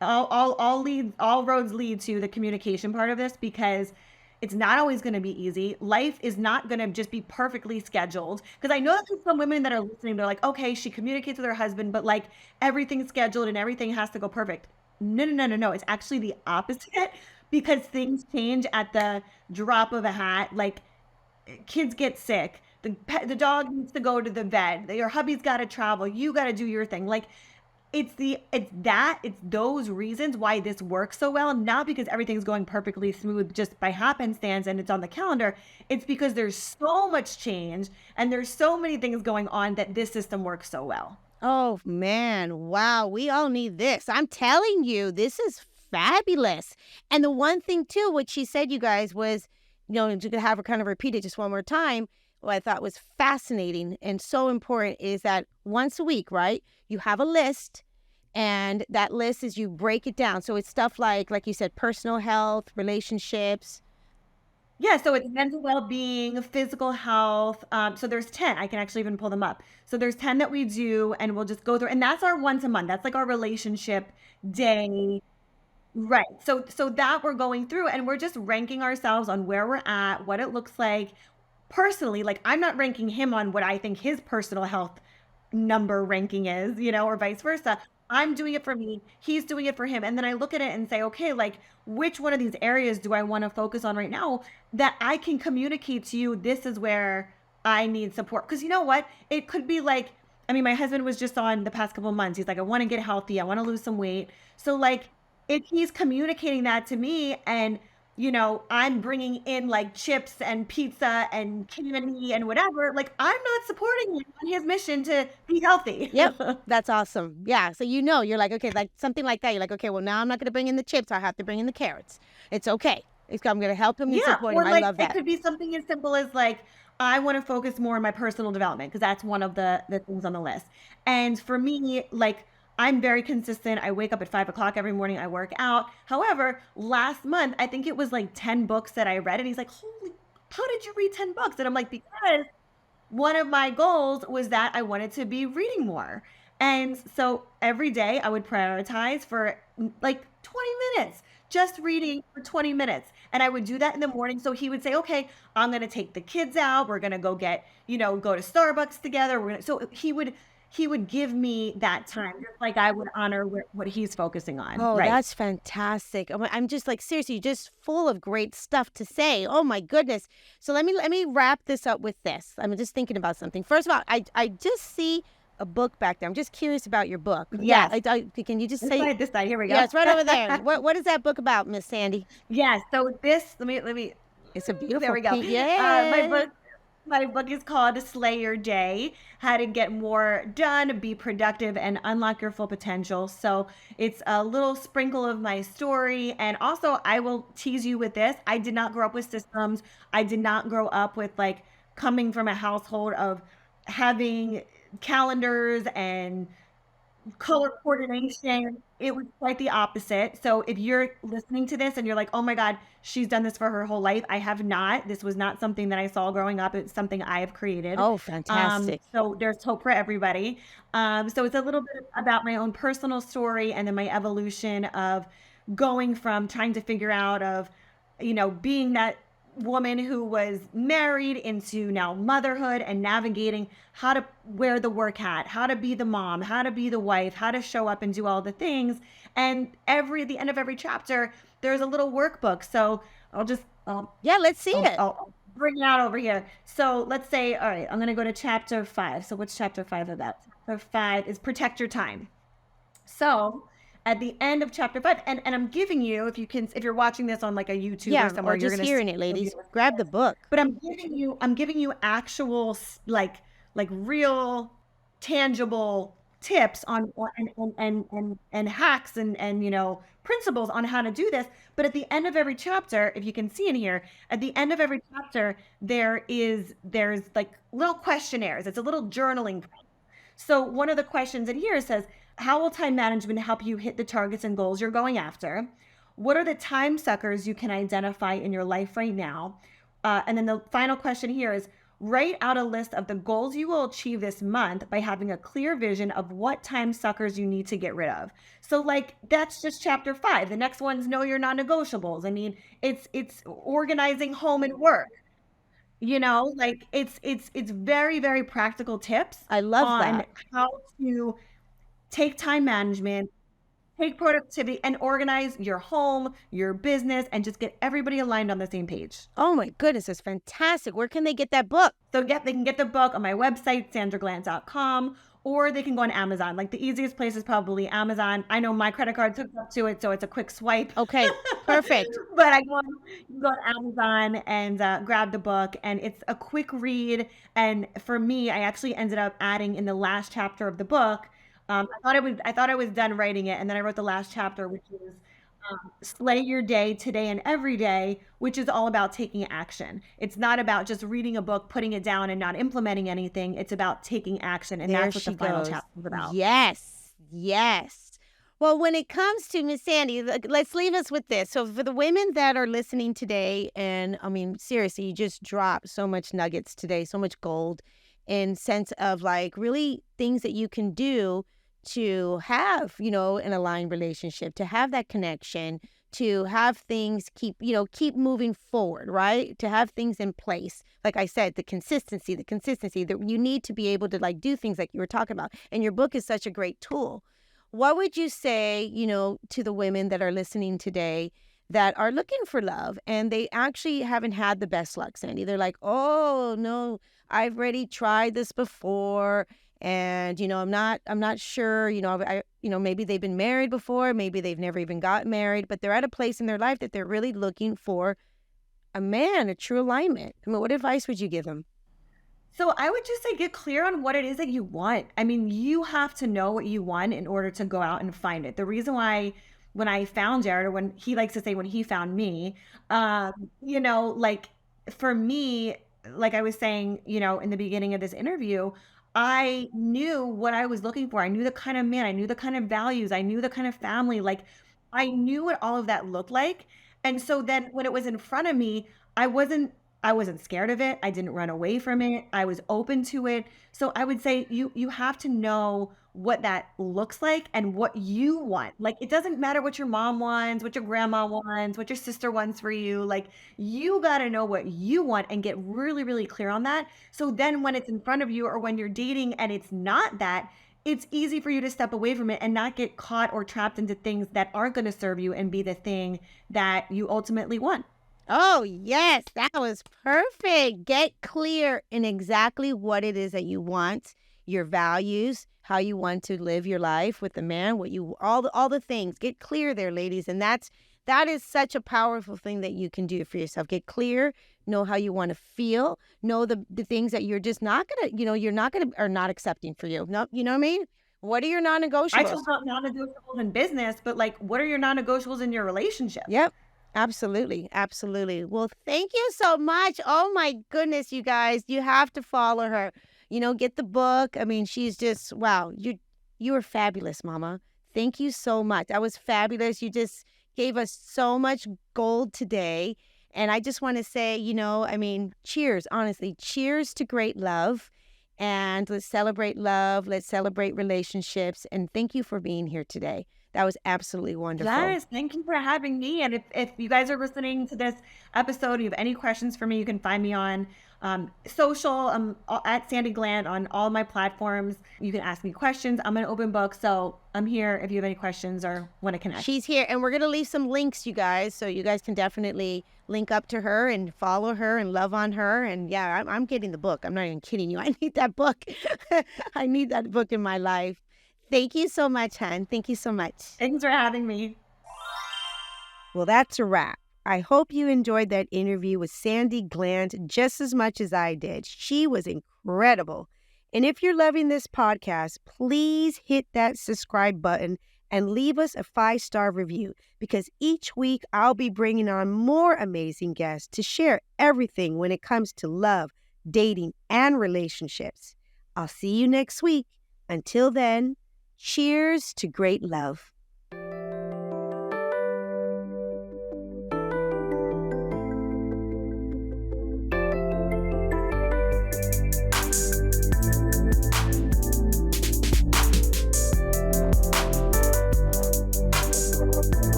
Speaker 1: all roads lead to the communication part of this, because it's not always going to be easy. Life is not going to just be perfectly scheduled. Because I know that there's some women that are listening, they're like, okay, she communicates with her husband, but like everything's scheduled and everything has to go perfect. No, no, no, no, no. It's actually the opposite because things change at the drop of a hat. Like kids get sick. The dog needs to go to the vet. Your hubby's got to travel. You got to do your thing. Like it's those reasons why this works so well, not because everything's going perfectly smooth just by happenstance and it's on the calendar. It's because there's so much change and there's so many things going on that this system works so well.
Speaker 2: Oh man, wow, we all need this. I'm telling you, this is fabulous. And the one thing too, what she said, you guys, was, you could have her kind of repeat it just one more time. What I thought was fascinating and so important is that once a week, right? You have a list, and that list is you break it down. So it's stuff like you said, personal health, relationships.
Speaker 1: Yeah, so it's mental well-being, physical health. So there's 10. I can actually even pull them up. So there's 10 that we do, and we'll just go through. And that's our once a month. That's like our relationship day. Right. So that we're going through and we're just ranking ourselves on where we're at, what it looks like personally. Like I'm not ranking him on what I think his personal health number ranking is, or vice versa. I'm doing it for me, he's doing it for him. And then I look at it and say, okay, like which one of these areas do I want to focus on right now that I can communicate to you? This is where I need support. Because you know what? It could be like, I mean, my husband was just on the past couple of months. He's like, I want to get healthy. I want to lose some weight. So, like, if he's communicating that to me and I'm bringing in like chips and pizza and candy and whatever, like I'm not supporting him on his mission to be healthy.
Speaker 2: Yep, that's awesome. Yeah, so you're like, okay, like something like that. You're like, okay, well, now I'm not going to bring in the chips. I have to bring in the carrots. It's okay. I'm going to help him and
Speaker 1: Yeah,
Speaker 2: support him.
Speaker 1: or
Speaker 2: I
Speaker 1: like
Speaker 2: love
Speaker 1: it
Speaker 2: that.
Speaker 1: could be something as simple as like I want to focus more on my personal development because that's one of the things on the list. And for me, like I'm very consistent. I wake up at 5 o'clock every morning. I work out. However, last month I think it was like 10 books that I read, and he's like, "Holy, how did you read 10 books?" And I'm like, "Because one of my goals was that I wanted to be reading more." And so every day I would prioritize for like 20 minutes, just reading for 20 minutes. And I would do that in the morning. So he would say, okay, I'm going to take the kids out. We're going to go go to Starbucks together. So he would give me that time, just like I would honor what he's focusing on.
Speaker 2: Oh,
Speaker 1: Right.
Speaker 2: that's fantastic. I'm just like seriously, just full of great stuff to say. Oh my goodness. So let me wrap this up with this. I'm just thinking about something. First of all, I just see a book back there. I'm just curious about your book. Yeah,
Speaker 1: Yes.
Speaker 2: can you just
Speaker 1: This
Speaker 2: say?
Speaker 1: side, this side. Here we
Speaker 2: Yeah,
Speaker 1: go.
Speaker 2: it's right over there. What is that book about, Miss Sandy?
Speaker 1: Yes. So this, let me,
Speaker 2: It's a
Speaker 1: there
Speaker 2: beautiful
Speaker 1: we go.
Speaker 2: pink.
Speaker 1: My
Speaker 2: Yeah.
Speaker 1: book, my book is called Slay Your Day: How to Get More Done, Be Productive, and Unlock Your Full Potential. So it's a little sprinkle of my story. And also, I will tease you with this. I did not grow up with systems. I did not grow up with like coming from a household of having calendars and color coordination. It was quite the opposite. So if you're listening to this and you're like, oh my God, she's done this for her whole life, I have not. This was not something that I saw growing up. It's something I have created.
Speaker 2: Oh, fantastic.
Speaker 1: So there's hope for everybody. So it's a little bit about my own personal story and then my evolution of going from trying to figure out of, being that woman who was married into now motherhood and navigating how to wear the work hat, how to be the mom, how to be the wife, how to show up and do all the things. And at the end of every chapter, there's a little workbook. So
Speaker 2: Yeah, let's see it.
Speaker 1: I'll bring it out over here. So let's say, all right, I'm going to go to chapter 5. So what's chapter 5 about? Chapter 5 is protect your time. So at the end of chapter 5, and I'm giving you, if you're watching this on like a YouTube
Speaker 2: Yeah,
Speaker 1: or somewhere,
Speaker 2: or
Speaker 1: you're
Speaker 2: just
Speaker 1: gonna
Speaker 2: hearing it, ladies. Grab the book.
Speaker 1: but I'm giving you actual like real tangible tips on and hacks and principles on how to do this. But at the end of every chapter, if you can see in here, at the end of every chapter, there's like little questionnaires. It's a little journaling. So one of the questions in here says, how will time management help you hit the targets and goals you're going after? What are the time suckers you can identify in your life right now? And then the final question here is, write out a list of the goals you will achieve this month by having a clear vision of what time suckers you need to get rid of. So like that's just chapter 5. The next one's know your non-negotiables. I mean, it's organizing home and work. Like it's very, very practical tips
Speaker 2: I love
Speaker 1: on
Speaker 2: that.
Speaker 1: how to take time management, take productivity, and organize your home, your business, and just get everybody aligned on the same page.
Speaker 2: Oh my goodness, it's fantastic. Where can they get that book?
Speaker 1: So yeah, they can get the book on my website, sandraglandt.com, or they can go on Amazon. Like the easiest place is probably Amazon. I know my credit card's hooked up to it, so it's a quick swipe.
Speaker 2: Okay, perfect.
Speaker 1: But you go on Amazon and grab the book, and it's a quick read. And for me, I actually ended up adding in the last chapter of the book. I thought I was done writing it, and then I wrote the last chapter, which is slay your day today and every day, which is all about taking action. It's not about just reading a book, putting it down, and not implementing anything. It's about taking action, and
Speaker 2: There
Speaker 1: that's what
Speaker 2: she
Speaker 1: the final
Speaker 2: goes.
Speaker 1: chapter is about.
Speaker 2: Yes, yes. Well, when it comes to Miss Sandy, let's leave us with this. So for the women that are listening today, and I mean, seriously, you just dropped so much nuggets today, so much gold in sense of like really things that you can do to have, an aligned relationship, to have that connection, to have things keep moving forward, right? To have things in place. Like I said, the consistency that you need to be able to like do things like you were talking about. And your book is such a great tool. What would you say, to the women that are listening today that are looking for love and they actually haven't had the best luck, Sandy? They're like, oh no, I've already tried this before. And, I'm not sure, maybe they've been married before, maybe they've never even got married, but they're at a place in their life that they're really looking for a man, a true alignment. I mean, what advice would you give them?
Speaker 1: So I would just say get clear on what it is that you want. I mean, you have to know what you want in order to go out and find it. The reason why when I found Jared, or when he likes to say when he found me, like for me, like I was saying, in the beginning of this interview, I knew what I was looking for. I knew the kind of man, I knew the kind of values, I knew the kind of family. Like I knew what all of that looked like. And so then when it was in front of me, I wasn't I wasn't scared of it. I didn't run away from it. I was open to it. So I would say you have to know what that looks like and what you want. Like it doesn't matter what your mom wants, what your grandma wants, what your sister wants for you. Like you got to know what you want and get really really clear on that. So then when it's in front of you or when you're dating and it's not that, it's easy for you to step away from it and not get caught or trapped into things that aren't going to serve you and be the thing that you ultimately want.
Speaker 2: Oh, yes, that was perfect. Get clear in exactly what it is that you want, your values, how you want to live your life with the man, all the things. Get clear there, ladies, and that is such a powerful thing that you can do for yourself. Get clear, know how you want to feel, know the things that you're just not gonna, are not accepting for you. No, you know what I mean? What are your non-negotiables?
Speaker 1: I talk about non-negotiables in business, but like, what are your non-negotiables in your relationship?
Speaker 2: Yep. Absolutely. Absolutely. Well, thank you so much. Oh my goodness, you guys, you have to follow her. get the book. I mean, she's just, wow, you were fabulous, Mama. Thank you so much. That was fabulous. You just gave us so much gold today. And I just want to say, I mean, cheers, honestly, cheers to great love. And let's celebrate love. Let's celebrate relationships. And thank you for being here today. That was absolutely wonderful.
Speaker 1: Yes, thank you for having me. And if you guys are listening to this episode, you have any questions for me, you can find me on social. At Sandi Glandt on all my platforms. You can ask me questions. I'm an open book, so I'm here if you have any questions or want to connect.
Speaker 2: She's here, and we're going to leave some links, you guys, so you guys can definitely link up to her and follow her and love on her. And yeah, I'm getting the book. I'm not even kidding you. I need that book. I need that book in my life. Thank you so much, hon. Thank you so much.
Speaker 1: Thanks for having me.
Speaker 2: Well, that's a wrap. I hope you enjoyed that interview with Sandi Glandt just as much as I did. She was incredible. And if you're loving this podcast, please hit that subscribe button and leave us a 5-star review, because each week I'll be bringing on more amazing guests to share everything when it comes to love, dating, and relationships. I'll see you next week. Until then, cheers to great love.